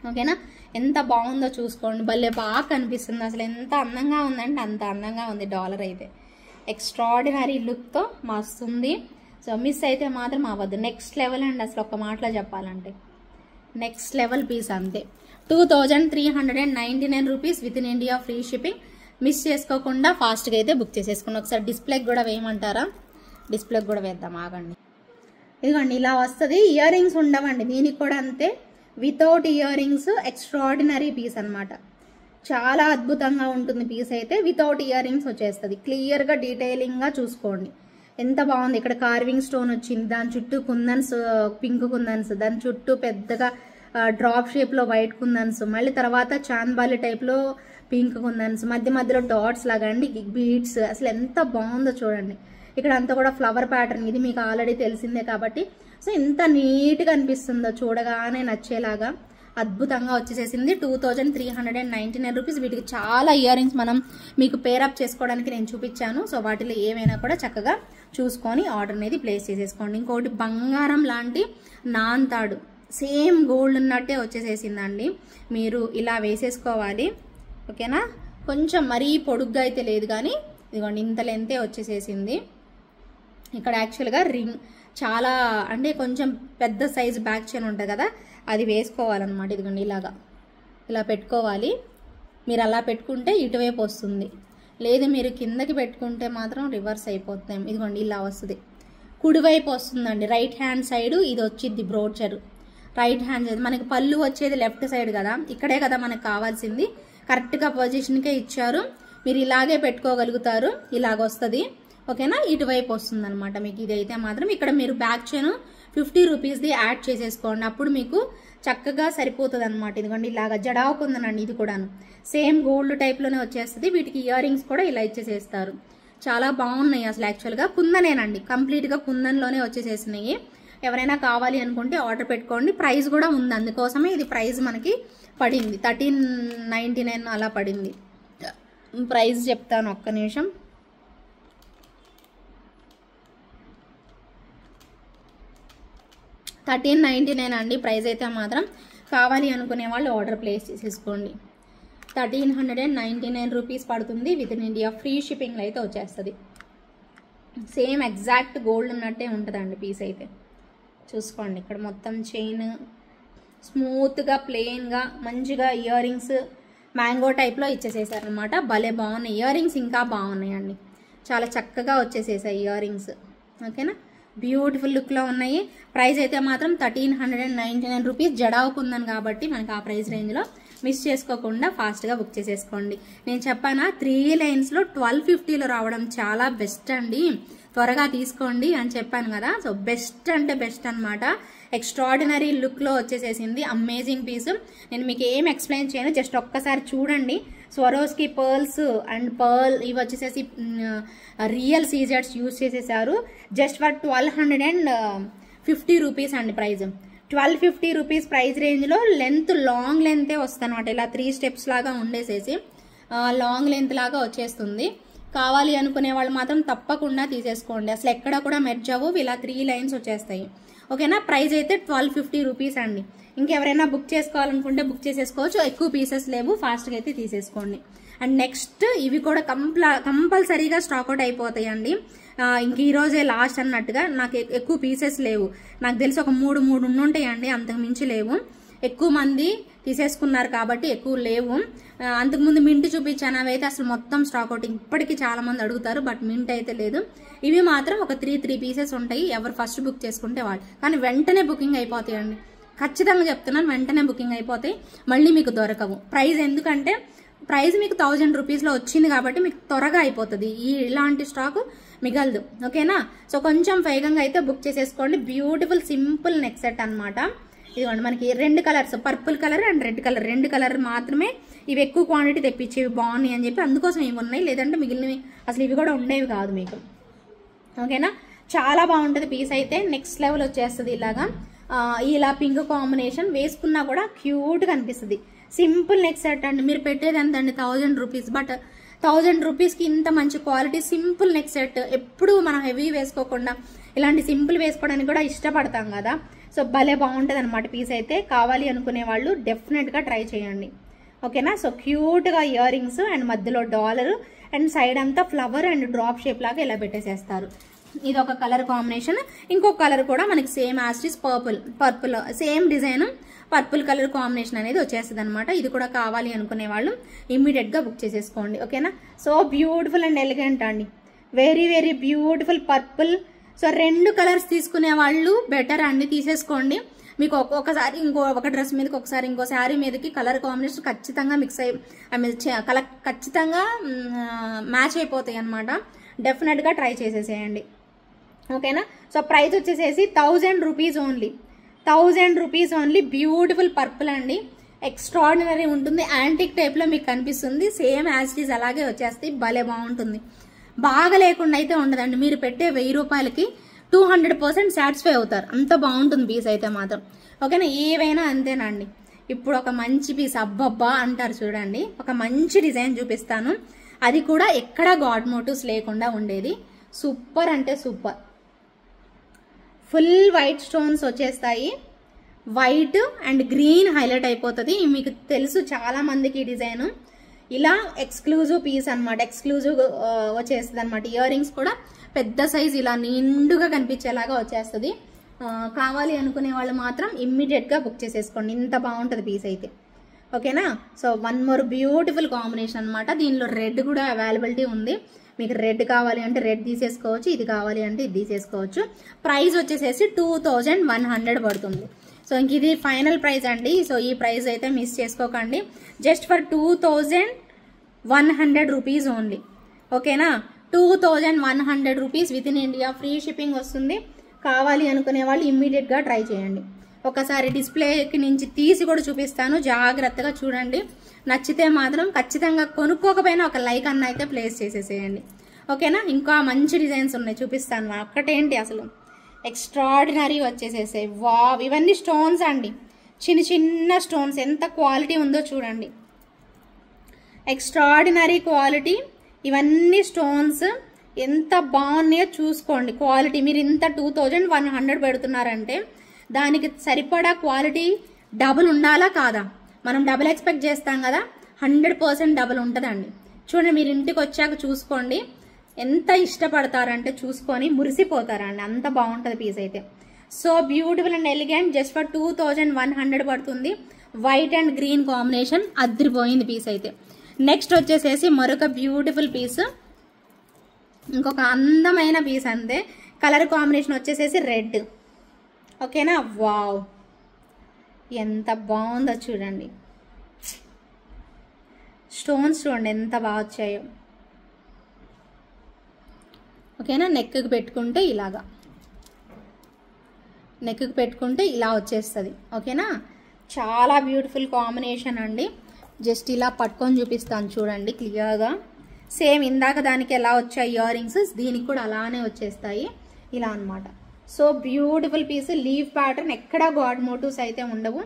ఓకేనా? ఎంత బాగుందో చూసుకోండి. భలే బాగా కనిపిస్తుంది అసలు. ఎంత అందంగా ఉందంటే అంత అందంగా ఉంది డాలర్ అయితే. ఎక్స్ట్రాడినరీ లుక్తో మస్తుంది. సో మిస్ అయితే మాత్రం అవ్వద్దు. నెక్స్ట్ లెవెల్ అండి అసలు. ఒక మాటలో చెప్పాలంటే నెక్స్ట్ లెవెల్ పీస్ అంతే. 2399 rupees with in India free shipping. Miss చేసుకోకుండా ఫాస్ట్గా అయితే బుక్ చేసేసుకోండి. ఒకసారి డిస్ప్లేకి కూడా వేయమంటారా? డిస్ప్లేకి కూడా వేద్దాం, ఆగండి. ఇదిగోండి ఇలా వస్తుంది. ఇయర్ రింగ్స్ ఉండవండి దీనికి కూడా అంతే. Without earrings extraordinary piece అనమాట. చాలా అద్భుతంగా ఉంటుంది పీస్ అయితే. వితౌట్ ఇయర్ రింగ్స్ వచ్చేస్తుంది. క్లియర్గా డీటెయిలింగ్గా చూసుకోండి. ఎంత బాగుంది. ఇక్కడ కార్వింగ్ స్టోన్ వచ్చింది, దాని చుట్టూ కుందన్స్, పింక్ కుందన్స్, దాని చుట్టూ పెద్దగా డ్రాప్ షేప్లో వైట్ కుందన్స్, మళ్ళీ తర్వాత చాంద్బాలి టైప్లో పింక్ కుందన్స్, మధ్యలో డాట్స్ లాగా అండి బీడ్స్. అసలు ఎంత బాగుందో చూడండి. ఇక్కడ అంతా కూడా ఫ్లవర్ ప్యాటర్న్. ఇది మీకు ఆల్రెడీ తెలిసిందే కాబట్టి సో ఎంత నీట్గా అనిపిస్తుందో, చూడగానే నచ్చేలాగా అద్భుతంగా వచ్చేసేసింది. 2399 రూపీస్. వీటికి చాలా ఇయర్ రింగ్స్ మనం మీకు పేరప్ చేసుకోవడానికి నేను చూపించాను. సో వాటిలో ఏమైనా కూడా చక్కగా చూసుకొని ఆర్డర్ అనేది ప్లేస్ చేసేసుకోండి. ఇంకోటి బంగారం లాంటి నాన్ తాడు, సేమ్ గోల్డ్ ఉన్నట్టే వచ్చేసేసిందండి. మీరు ఇలా వేసేసుకోవాలి. ఓకేనా? కొంచెం మరీ పొడుగ్గా అయితే లేదు కానీ ఇదిగోండి ఇంత లెంతే వచ్చేసేసింది. ఇక్కడ యాక్చువల్గా రింగ్ చాలా అంటే కొంచెం పెద్ద సైజు బ్యాక్ చైన్ ఉంటుంది కదా, అది వేసుకోవాలన్నమాట. ఇదిగోండి ఇలాగా ఇలా పెట్టుకోవాలి. మీరు అలా పెట్టుకుంటే ఇటువైపు వస్తుంది, లేదు మీరు కిందకి పెట్టుకుంటే మాత్రం రివర్స్ అయిపోతుంది. ఇదిగోండి ఇలా వస్తుంది, కుడివైపు వస్తుందండి. రైట్ హ్యాండ్ సైడ్ ఇది వచ్చింది బ్రోచర్. రైట్ హ్యాండ్ సైడ్ మనకి పళ్ళు వచ్చేది లెఫ్ట్ సైడ్ కదా, ఇక్కడే కదా మనకు కావాల్సింది. కరెక్ట్గా పొజిషన్కే ఇచ్చారు. మీరు ఇలాగే పెట్టుకోగలుగుతారు, ఇలాగొస్తుంది. ఓకేనా, ఇటువైపు వస్తుంది అనమాట మీకు. ఇదైతే మాత్రం ఇక్కడ మీరు బ్యాక్ చైన్ 50 రూపీస్ది యాడ్ చేసేసుకోండి, అప్పుడు మీకు చక్కగా సరిపోతుంది అనమాట. ఇదిగోండి ఇలాగా జడావుకుందనండి, ఇది కూడాను సేమ్ గోల్డ్ టైప్లోనే వచ్చేస్తుంది. వీటికి ఇయర్ రింగ్స్ కూడా ఇలా ఇచ్చేసేస్తారు. చాలా బాగున్నాయి అసలు. యాక్చువల్గా కుందనేనండి, కంప్లీట్గా కుందన్లోనే వచ్చేసేసినాయి. ఎవరైనా కావాలి అనుకుంటే ఆర్డర్ పెట్టుకోండి. ప్రైస్ కూడా ఉంది, అందుకోసమే ఇది ప్రైస్ మనకి పడింది 1399 అలా పడింది. ప్రైస్ చెప్తాను ఒక్క నిమిషం. $1399 అండి ప్రైస్ అయితే మాత్రం. కావాలి అనుకునే వాళ్ళు ఆర్డర్ ప్లేస్ చేసేసుకోండి. 1399 రూపీస్ పడుతుంది. విత్ ఇన్ ఇండియా ఫ్రీ షిప్పింగ్లో అయితే వచ్చేస్తుంది. సేమ్ ఎగ్జాక్ట్ గోల్డ్ ఉన్నట్టే ఉంటుందండి పీస్ అయితే. చూసుకోండి ఇక్కడ మొత్తం చైన్ స్మూత్గా ప్లెయిన్గా మంచిగా ఇయర్ రింగ్స్ మ్యాంగో టైప్లో ఇచ్చేసేసారనమాట. భలే బాగున్నాయి ఇయర్ రింగ్స్, ఇంకా బాగున్నాయండి. చాలా చక్కగా వచ్చేసేసాయి ఇయర్ రింగ్స్. ఓకేనా, బ్యూటిఫుల్ లుక్లో ఉన్నాయి. ప్రైస్ అయితే మాత్రం 1399 రూపీస్. జడావుకుందని కాబట్టి మనకి ఆ ప్రైస్ రేంజ్లో మిస్ చేసుకోకుండా ఫాస్ట్గా బుక్ చేసేసుకోండి. నేను చెప్పానా 3 లైన్స్లో 1250లో రావడం చాలా బెస్ట్ అండి, త్వరగా తీసుకోండి అని చెప్పాను కదా. సో బెస్ట్ అంటే బెస్ట్ అనమాట. ఎక్స్ట్రాడినరీ లుక్లో వచ్చేసేసింది. Amazing piece. నేను మీకు ఏం ఎక్స్ప్లెయిన్ చేయను, జస్ట్ ఒక్కసారి చూడండి. స్వరోస్కి పర్ల్స్ అండ్ ఇవి వచ్చేసేసి రియల్ సీజర్స్ యూజ్ చేసేసారు. జస్ట్ ఫర్ 1250 రూపీస్ అండి ప్రైజ్. 1250 రూపీస్ ప్రైస్ రేంజ్లో లెంత్ లాంగ్ లెంతే వస్తుంది అనమాట. ఇలా 3 స్టెప్స్ లాగా ఉండేసేసి లాంగ్ లెంత్ లాగా వచ్చేస్తుంది. కావాలి అనుకునే వాళ్ళు మాత్రం తప్పకుండా తీసేసుకోండి. అసలు ఎక్కడ కూడా మెర్జ్ అవ్వవు, ఇలా 3 లైన్స్ వచ్చేస్తాయి. ఓకేనా, ప్రైస్ అయితే 1250 రూపీస్ అండి. ఇంకెవరైనా బుక్ చేసుకోవాలనుకుంటే బుక్ చేసేసుకోవచ్చు. ఎక్కువ పీసెస్ లేవు, ఫాస్ట్గా అయితే తీసేసుకోండి. అండ్ నెక్స్ట్ ఇవి కూడా కంపల్సరీగా స్టాక్అవుట్ అయిపోతాయి అండి. ఇంక ఈరోజే లాస్ట్ అన్నట్టుగా. నాకు ఎక్కువ పీసెస్ లేవు, నాకు తెలిసి ఒక 3 ఉండుంటాయండి, అంతకు మించి లేవు. ఎక్కువ మంది తీసేసుకున్నారు కాబట్టి ఎక్కువ లేవు. అంతకుముందు మింట్ చూపించాను, అవి అయితే అసలు మొత్తం స్టాక్అవుట్. ఇప్పటికీ చాలా మంది అడుగుతారు, బట్ మింట్ అయితే లేదు. ఇవి మాత్రం ఒక 3 పీసెస్ ఉంటాయి, ఎవరు ఫస్ట్ బుక్ చేసుకుంటే వాళ్ళు. కానీ వెంటనే బుకింగ్ అయిపోతాయండి, ఖచ్చితంగా చెప్తున్నాను, వెంటనే బుకింగ్ అయిపోతాయి, మళ్ళీ మీకు దొరకవు. ప్రైస్ ఎందుకంటే ప్రైస్ మీకు 1000 రూపీస్లో వచ్చింది కాబట్టి మీకు త్వరగా అయిపోతుంది. ఇలాంటి స్టాక్ మిగలదు. ఓకేనా, సో కొంచెం వేగంగా అయితే బుక్ చేసేసుకోండి. బ్యూటిఫుల్ సింపుల్ నెక్ సెట్ అనమాట. ఇదిగోండి మనకి 2 colours, purple colour and red colour, 2 colour మాత్రమే. ఇవి ఎక్కువ క్వాంటిటీ తెప్పించేవి బాగున్నాయి అని చెప్పి అందుకోసం ఇవి ఉన్నాయి, లేదంటే మిగిలినవి అసలు ఇవి కూడా ఉండేవి కాదు మీకు. ఓకేనా, చాలా బాగుంటుంది పీస్ అయితే. నెక్స్ట్ లెవెల్ వచ్చేస్తుంది. ఇలా పింక్ కాంబినేషన్ వేసుకున్నా కూడా క్యూట్గా అనిపిస్తుంది. సింపుల్ నెక్ సెట్ అండి. మీరు పెట్టేది ఎంత అండి, 1000 రూపీస్. బట్ 1000 రూపీస్కి ఇంత మంచి క్వాలిటీ సింపుల్ నెక్ సెట్. ఎప్పుడు మనం హెవీ వేసుకోకుండా ఇలాంటి సింపుల్ వేసుకోవడానికి కూడా ఇష్టపడతాం కదా. సో భలే బాగుంటుంది అనమాట పీస్ అయితే. కావాలి అనుకునే వాళ్ళు డెఫినెట్గా ట్రై చేయండి. ఓకేనా, సో క్యూట్గా ఇయర్ రింగ్స్ అండ్ మధ్యలో డాలర్ అండ్ సైడ్ అంతా ఫ్లవర్ అండ్ డ్రాప్ షేప్ లాగా ఇలా పెట్టేసేస్తారు. ఇది ఒక కలర్ కాంబినేషన్. ఇంకొక కలర్ కూడా మనకి same as this purple same design purple colour combination అనేది వచ్చేస్తుంది అనమాట. ఇది కూడా కావాలి అనుకునే వాళ్ళు ఇమ్మీడియట్గా బుక్ చేసేసుకోండి. ఓకేనా, సో బ్యూటిఫుల్ అండ్ ఎలిగెంట్ అండి, very very beautiful purple. So 2 colours తీసుకునే వాళ్ళు బెటర్ అండి, తీసేసుకోండి. మీకు ఒక్కొక్కసారి ఒక డ్రెస్ మీదకి ఒకసారి ఇంకో శారీ మీదకి కలర్ కాంబినేషన్ ఖచ్చితంగా మిక్స్ అయ్యి ఖచ్చితంగా మ్యాచ్ అయిపోతాయి అనమాట. డెఫినెట్గా ట్రై చేసేసేయండి. ఓకేనా, సో ప్రైస్ వచ్చేసేసి 1000 rupees only. 1000 rupees only. Beautiful purple అండి, ఎక్స్ట్రాడినరీ ఉంటుంది. యాంటిక్ టైప్లో మీకు కనిపిస్తుంది. సేమ్ యాజ్ ఇట్ ఈజ్ అలాగే వచ్చేస్తాయి. భలే బాగుంటుంది. బాగా లేకుండా అయితే ఉండదండి. మీరు పెట్టే 1000 రూపాయలకి 200% సాటిస్ఫై అవుతారు. అంత బాగుంటుంది పీస్ అయితే మాత్రం. ఓకేనా, ఏవైనా అంతేనండి. ఇప్పుడు ఒక మంచి పీస్ అబ్బబ్బా అంటారు చూడండి. ఒక మంచి డిజైన్ చూపిస్తాను, అది కూడా ఎక్కడ గాడ్ మోటివ్స్ లేకుండా ఉండేది. సూపర్ అంటే సూపర్. ఫుల్ వైట్ స్టోన్స్ వచ్చేస్తాయి. వైట్ అండ్ గ్రీన్ హైలైట్ అయిపోతుంది. మీకు తెలుసు చాలా మందికి ఈ డిజైన్. ఇలా ఎక్స్క్లూజివ్ పీస్ అనమాట, ఎక్స్క్లూజివ్ వచ్చేస్తుంది అనమాట. ఇయర్ రింగ్స్ కూడా పెద్ద సైజ్ ఇలా నిండుగా కనిపించేలాగా వచ్చేస్తుంది. కావాలి అనుకునే వాళ్ళు మాత్రం ఇమ్మీడియట్గా బుక్ చేసేసుకోండి. ఇంత బాగుంటుంది పీస్ అయితే. ఓకేనా, సో 1 మోర్ బ్యూటిఫుల్ కాంబినేషన్ అనమాట. దీనిలో రెడ్ కూడా అవైలబిలిటీ ఉంది. మీకు రెడ్ కావాలి అంటే రెడ్ తీసేసుకోవచ్చు, ఇది కావాలి అంటే ఇది తీసేసుకోవచ్చు. ప్రైస్ వచ్చేసేసి 2100 పడుతుంది. సో ఇంక ఇది ఫైనల్ ప్రైస్ అండి. సో ఈ ప్రైస్ అయితే మిస్ చేసుకోకండి. Just for 2100 rupees only. ఓకేనా, 2100 rupees with in India, free shipping వస్తుంది. కావాలి అనుకునే వాళ్ళు ఇమ్మీడియట్గా ట్రై చేయండి. ఒకసారి డిస్ప్లేకి నుంచి తీసి కూడా చూపిస్తాను, జాగ్రత్తగా చూడండి. నచ్చితే మాత్రం ఖచ్చితంగా కొనుక్కోకపోయినా ఒక లైక్ అన్న అయితే ప్లేస్ చేసేసేయండి. ఓకేనా, ఇంకా మంచి డిజైన్స్ ఉన్నాయి చూపిస్తాను. ఒక్కటేంటి అసలు ఎక్స్ట్రాడినరీ వచ్చేసేసాయి. వావ్, ఇవన్నీ స్టోన్స్ అండి, చిన్న చిన్న స్టోన్స్. ఎంత క్వాలిటీ ఉందో చూడండి, ఎక్స్ట్రాడినరీ క్వాలిటీ. ఇవన్నీ స్టోన్స్ ఎంత బాగున్నాయో చూసుకోండి. క్వాలిటీ మీరు ఇంత 2100 పెడుతున్నారంటే దానికి సరిపడా క్వాలిటీ డబుల్ ఉండాలా కాదా? మనం డబుల్ ఎక్స్పెక్ట్ చేస్తాం కదా, 100% డబుల్ ఉంటుందండి. చూడండి, మీరు ఇంటికి వచ్చాక చూసుకోండి, ఎంత ఇష్టపడతారంటే చూసుకొని మురిసిపోతారండి, అంత బాగుంటుంది పీస్ అయితే. So beautiful and elegant, just for 2100 పడుతుంది. వైట్ అండ్ గ్రీన్ కాంబినేషన్ అదిరిపోయింది పీస్ అయితే. నెక్స్ట్ వచ్చేసేసి మరొక బ్యూటిఫుల్ పీస్, ఇంకొక అందమైన పీస్ అంతే. కలర్ కాంబినేషన్ వచ్చేసేసి రెడ్. ఓకేనా, వావ్ ఎంత బాగుందో చూడండి. స్టోన్స్ చూడండి ఎంత బాగా వచ్చాయో. ఓకేనా, నెక్కి పెట్టుకుంటే ఇలాగా, నెక్కి పెట్టుకుంటే ఇలా వచ్చేస్తుంది. ఓకేనా, చాలా బ్యూటిఫుల్ కాంబినేషన్ అండి. జస్ట్ ఇలా పట్టుకొని చూపిస్తాను చూడండి క్లియర్గా. సేమ్ ఇందాక దానికి ఎలా వచ్చాయి ఇయర్ రింగ్స్, దీనికి కూడా అలానే వచ్చేస్తాయి ఇలా అన్నమాట. So beautiful piece, leaf pattern, ఎక్కడ గాడ్ మోటివ్స్ అయితే ఉండవు.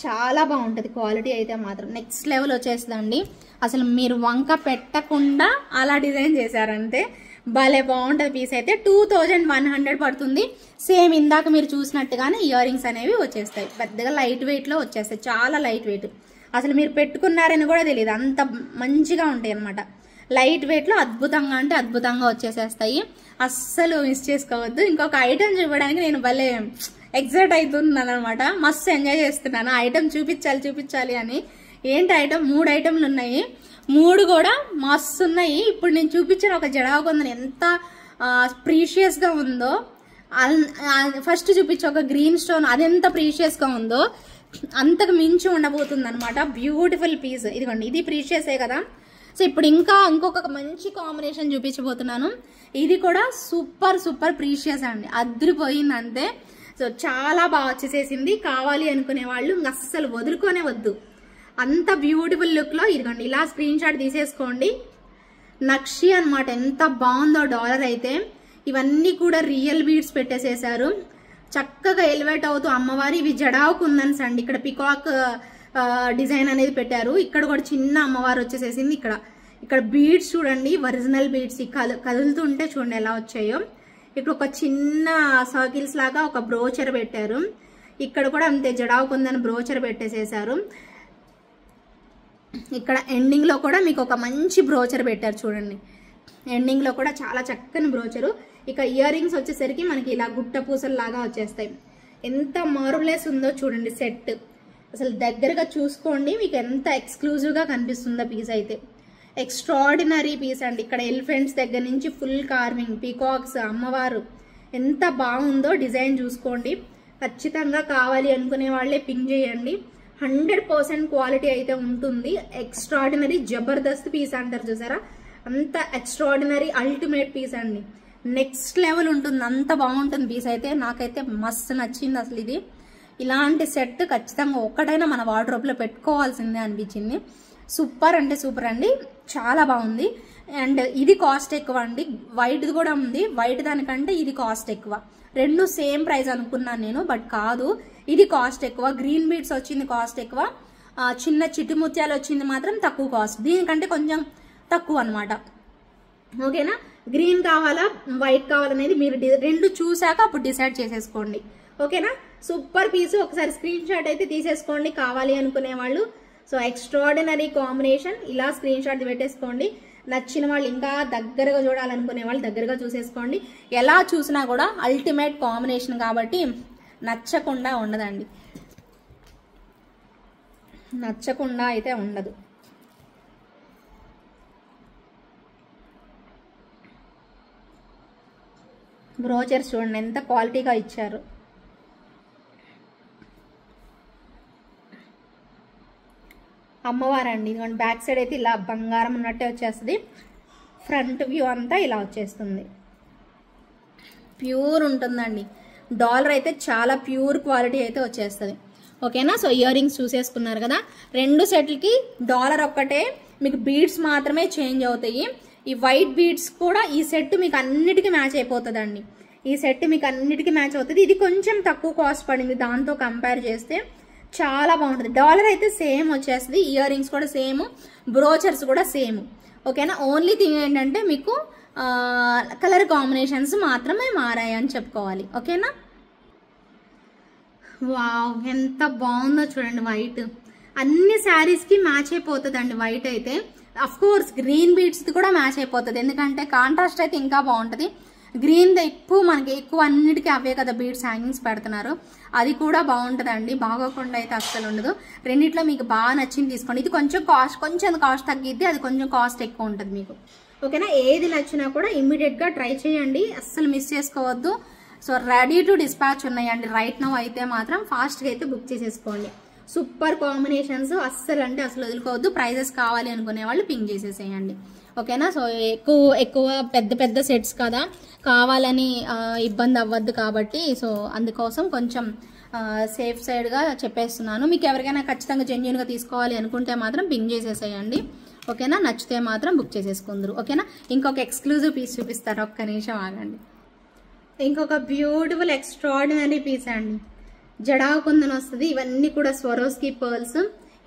చాలా బాగుంటుంది క్వాలిటీ అయితే మాత్రం నెక్స్ట్ లెవెల్ వచ్చేస్తుందండి. అసలు మీరు వంక పెట్టకుండా అలా డిజైన్ చేశారంటే భలే బాగుంటుంది పీస్ అయితే. 2100 పడుతుంది. సేమ్ ఇందాక మీరు చూసినట్టుగానే ఇయర్ రింగ్స్ అనేవి వచ్చేస్తాయి. పెద్దగా లైట్ వెయిట్లో వచ్చేస్తాయి, చాలా లైట్ వెయిట్. అసలు మీరు పెట్టుకున్నారని కూడా తెలియదు, అంత మంచిగా ఉంటాయి అనమాట. లైట్ వెయిట్లో అద్భుతంగా అంటే అద్భుతంగా వచ్చేసేస్తాయి. అస్సలు మిస్ చేసుకోవద్దు. ఇంకొక ఐటమ్ చూపడానికి నేను భలే ఎక్సైట్ అవుతున్నాను అనమాట, మస్తు ఎంజాయ్ చేస్తున్నాను. ఐటమ్ చూపించాలి అని. ఏంటి ఐటమ్? 3 ఐటమ్లు ఉన్నాయి, 3 కూడా మస్తు ఉన్నాయి. ఇప్పుడు నేను చూపించిన ఒక జడాకొందని ఎంత ప్రీషియస్గా ఉందో, ఫస్ట్ చూపించే ఒక గ్రీన్ స్టోన్ అది ఎంత ప్రీషియస్గా ఉందో అంతకు మించి ఉండబోతుంది అనమాట. Beautiful piece. ఇదిగోండి, ఇది ప్రీషియసే కదా. సో ఇప్పుడు ఇంకొక మంచి కాంబినేషన్ చూపించబోతున్నాను. ఇది కూడా సూపర్ ప్రీషియస్ అండి, అదిరిపోయింది అంతే. సో చాలా బాగా వచ్చేసేసింది. కావాలి అనుకునే వాళ్ళు అస్సలు వదులుకొనే వద్దు, అంత బ్యూటిఫుల్ లుక్లో. ఇదిగోండి, ఇలా స్క్రీన్ షాట్ తీసేసుకోండి. నక్షి అనమాట, ఎంత బాగుందో డాలర్ అయితే. ఇవన్నీ కూడా రియల్ బీడ్స్ పెట్టేసేసారు, చక్కగా ఎలివేట్ అవుతూ అమ్మవారి. ఇవి జడావు కుందన్స్ అండి, ఇక్కడ పికాక్ డిజైన్ అనేది పెట్టారు. ఇక్కడ కూడా చిన్న అమ్మవారు వచ్చేసేసింది. ఇక్కడ బీడ్స్ చూడండి, ఒరిజినల్ బీడ్స్ కదులుతుంటే చూడండి ఎలా వచ్చాయో. ఇక్కడ ఒక చిన్న సర్కిల్స్ లాగా ఒక బ్రోచర్ పెట్టారు. ఇక్కడ కూడా అంతే, జడావు కుందని బ్రోచర్ పెట్టేసేసారు. ఇక్కడ ఎండింగ్ లో కూడా మీకు ఒక మంచి బ్రోచర్ పెట్టారు చూడండి, ఎండింగ్ లో కూడా చాలా చక్కని బ్రోచరు. ఇక ఇయర్ రింగ్స్ వచ్చేసరికి మనకి ఇలా గుట్ట పూసలు లాగా వచ్చేస్తాయి. ఎంత మార్వెలస్ ఉందో చూడండి సెట్. అసలు దగ్గరగా చూసుకోండి, మీకు ఎంత ఎక్స్క్లూజివ్గా కనిపిస్తుందో పీస్ అయితే. ఎక్స్ట్రాడినరీ పీస్ అండి. ఇక్కడ ఎలిఫెంట్స్ దగ్గర నుంచి ఫుల్ కార్వింగ్, పీకాక్స్, అమ్మవారు, ఎంత బాగుందో డిజైన్ చూసుకోండి. ఖచ్చితంగా కావాలి అనుకునే వాళ్ళే పింక్ చేయండి. 100% క్వాలిటీ అయితే ఉంటుంది. ఎక్స్ట్రాడినరీ జబర్దస్త్ పీస్ అంటారు చూసారా, అంత ఎక్స్ట్రాడినరీ అల్టిమేట్ పీస్ అండి. నెక్స్ట్ లెవెల్ ఉంటుంది, అంత బాగుంటుంది పీస్ అయితే. నాకైతే మస్తు నచ్చింది అసలు. ఇది ఇలాంటి సెట్ ఖచ్చితంగా ఒక్కటైనా మన వార్డ్రోబ్లో పెట్టుకోవాల్సిందే అనిపించింది. సూపర్ అంటే సూపర్ అండి, చాలా బాగుంది. అండ్ ఇది కాస్ట్ ఎక్కువ అండి. వైట్ది కూడా ఉంది, వైట్ దానికంటే ఇది కాస్ట్ ఎక్కువ. రెండు సేమ్ ప్రైస్ అనుకున్నాను నేను, బట్ కాదు, ఇది కాస్ట్ ఎక్కువ. గ్రీన్ బీడ్స్ వచ్చింది కాస్ట్ ఎక్కువ, చిన్న చిట్టి ముత్యాలు వచ్చింది మాత్రం తక్కువ కాస్ట్, దీనికంటే కొంచెం తక్కువ అనమాట. ఓకేనా, గ్రీన్ కావాలా వైట్ కావాలనేది మీరు రెండు చూసాక అప్పుడు డిసైడ్ చేసేసుకోండి. ఓకేనా, సూపర్ పీస్. ఒకసారి స్క్రీన్ షాట్ అయితే తీసేసుకోండి కావాలి అనుకునే వాళ్ళు. సో ఎక్స్ట్రాడినరీ కాంబినేషన్, ఇలా స్క్రీన్ షాట్ పెట్టేసుకోండి. నచ్చిన వాళ్ళు ఇంకా దగ్గరగా చూడాలనుకునే వాళ్ళు దగ్గరగా చూసేసుకోండి. ఎలా చూసినా కూడా అల్టిమేట్ కాంబినేషన్ కాబట్టి నచ్చకుండా ఉండదండి, నచ్చకుండా అయితే ఉండదు. బ్రోచర్స్ చూడండి ఎంత క్వాలిటీగా ఇచ్చారు. అమ్మవారండి. ఇదిగోండి బ్యాక్ సైడ్ అయితే ఇలా బంగారం ఉన్నట్టే వచ్చేస్తుంది. ఫ్రంట్ వ్యూ అంతా ఇలా వచ్చేస్తుంది. ప్యూర్ ఉంటుందండి. డాలర్ అయితే చాలా ప్యూర్ క్వాలిటీ అయితే వచ్చేస్తుంది. ఓకేనా. సో ఇయర్ రింగ్స్ చూసేసుకున్నారు కదా. 2 సెట్లకి డాలర్ ఒక్కటే, మీకు బీడ్స్ మాత్రమే చేంజ్ అవుతాయి. ఈ వైట్ బీడ్స్ కూడా ఈ సెట్ మీకు అన్నిటికీ మ్యాచ్ అయిపోతుందండి. ఈ సెట్ మీకు అన్నిటికీ మ్యాచ్ అవుతుంది. ఇది కొంచెం తక్కువ కాస్ట్ పడింది దాంతో కంపేర్ చేస్తే, చాలా బాగుంటుంది. డాలర్ అయితే సేమ్ వచ్చేస్తుంది, ఇయర్ రింగ్స్ కూడా సేమ్, బ్రోచర్స్ కూడా సేమ్. ఓకేనా. ఓన్లీ థింగ్ ఏంటంటే మీకు కలర్ కాంబినేషన్స్ మాత్రమే మారాయి అని చెప్పుకోవాలి. ఓకేనా. వావ్, ఎంత బాగుందో చూడండి. వైట్ అన్ని శారీస్కి మ్యాచ్ అయిపోతుందండి. వైట్ అయితే అఫ్ కోర్స్ గ్రీన్ బీడ్స్ది కూడా మ్యాచ్ అయిపోతుంది, ఎందుకంటే కాంట్రాస్ట్ అయితే ఇంకా బాగుంటుంది. గ్రీన్ది మనకి ఎక్కువ అన్నిటికీ అవే కదా బీడ్స్ హ్యాంగింగ్స్ పెడుతున్నారు, అది కూడా బాగుంటుందండి. బాగోకుండా అయితే అస్సలు ఉండదు. రెండిట్లో మీకు బాగా నచ్చింది తీసుకోండి. ఇది కొంచెం కాస్ట్ తగ్గిద్ది, అది కొంచెం కాస్ట్ ఎక్కువ ఉంటుంది మీకు. ఓకేనా. ఏది నచ్చినా కూడా ఇమ్మీడియట్గా ట్రై చేయండి, అస్సలు మిస్ చేసుకోవద్దు. సో రెడీ టు డిస్పాచ్ ఉన్నాయండి రైట్ నౌ. అయితే మాత్రం ఫాస్ట్గా అయితే బుక్ చేసేసుకోండి. సూపర్ కాంబినేషన్స్, అస్సలు అంటే అసలు వదులుకోవద్దు. ప్రైజెస్ కావాలి అనుకునే వాళ్ళు పింక్ చేసేసేయండి. ఓకేనా. సో ఎక్కువ పెద్ద సెట్స్ కదా, కావాలని ఇబ్బంది అవ్వద్దు కాబట్టి, సో అందుకోసం కొంచెం సేఫ్ సైడ్గా చెప్పేస్తున్నాను. మీకు ఎవరికైనా ఖచ్చితంగా జెన్యూన్గా తీసుకోవాలి అనుకుంటే మాత్రం పింక్ చేసేసేయండి. ఓకేనా. నచ్చితే మాత్రం బుక్ చేసేసుకుందరు. ఓకేనా. ఇంకొక ఎక్స్క్లూజివ్ పీస్ చూపిస్తారు, ఒక్క నిమిషం ఆగండి. ఇంకొక బ్యూటిఫుల్ ఎక్స్ట్రాడినరీ పీస్ అండి. జడావు కుందన్ వస్తుంది. ఇవన్నీ కూడా స్వరోస్కి పర్ల్స్.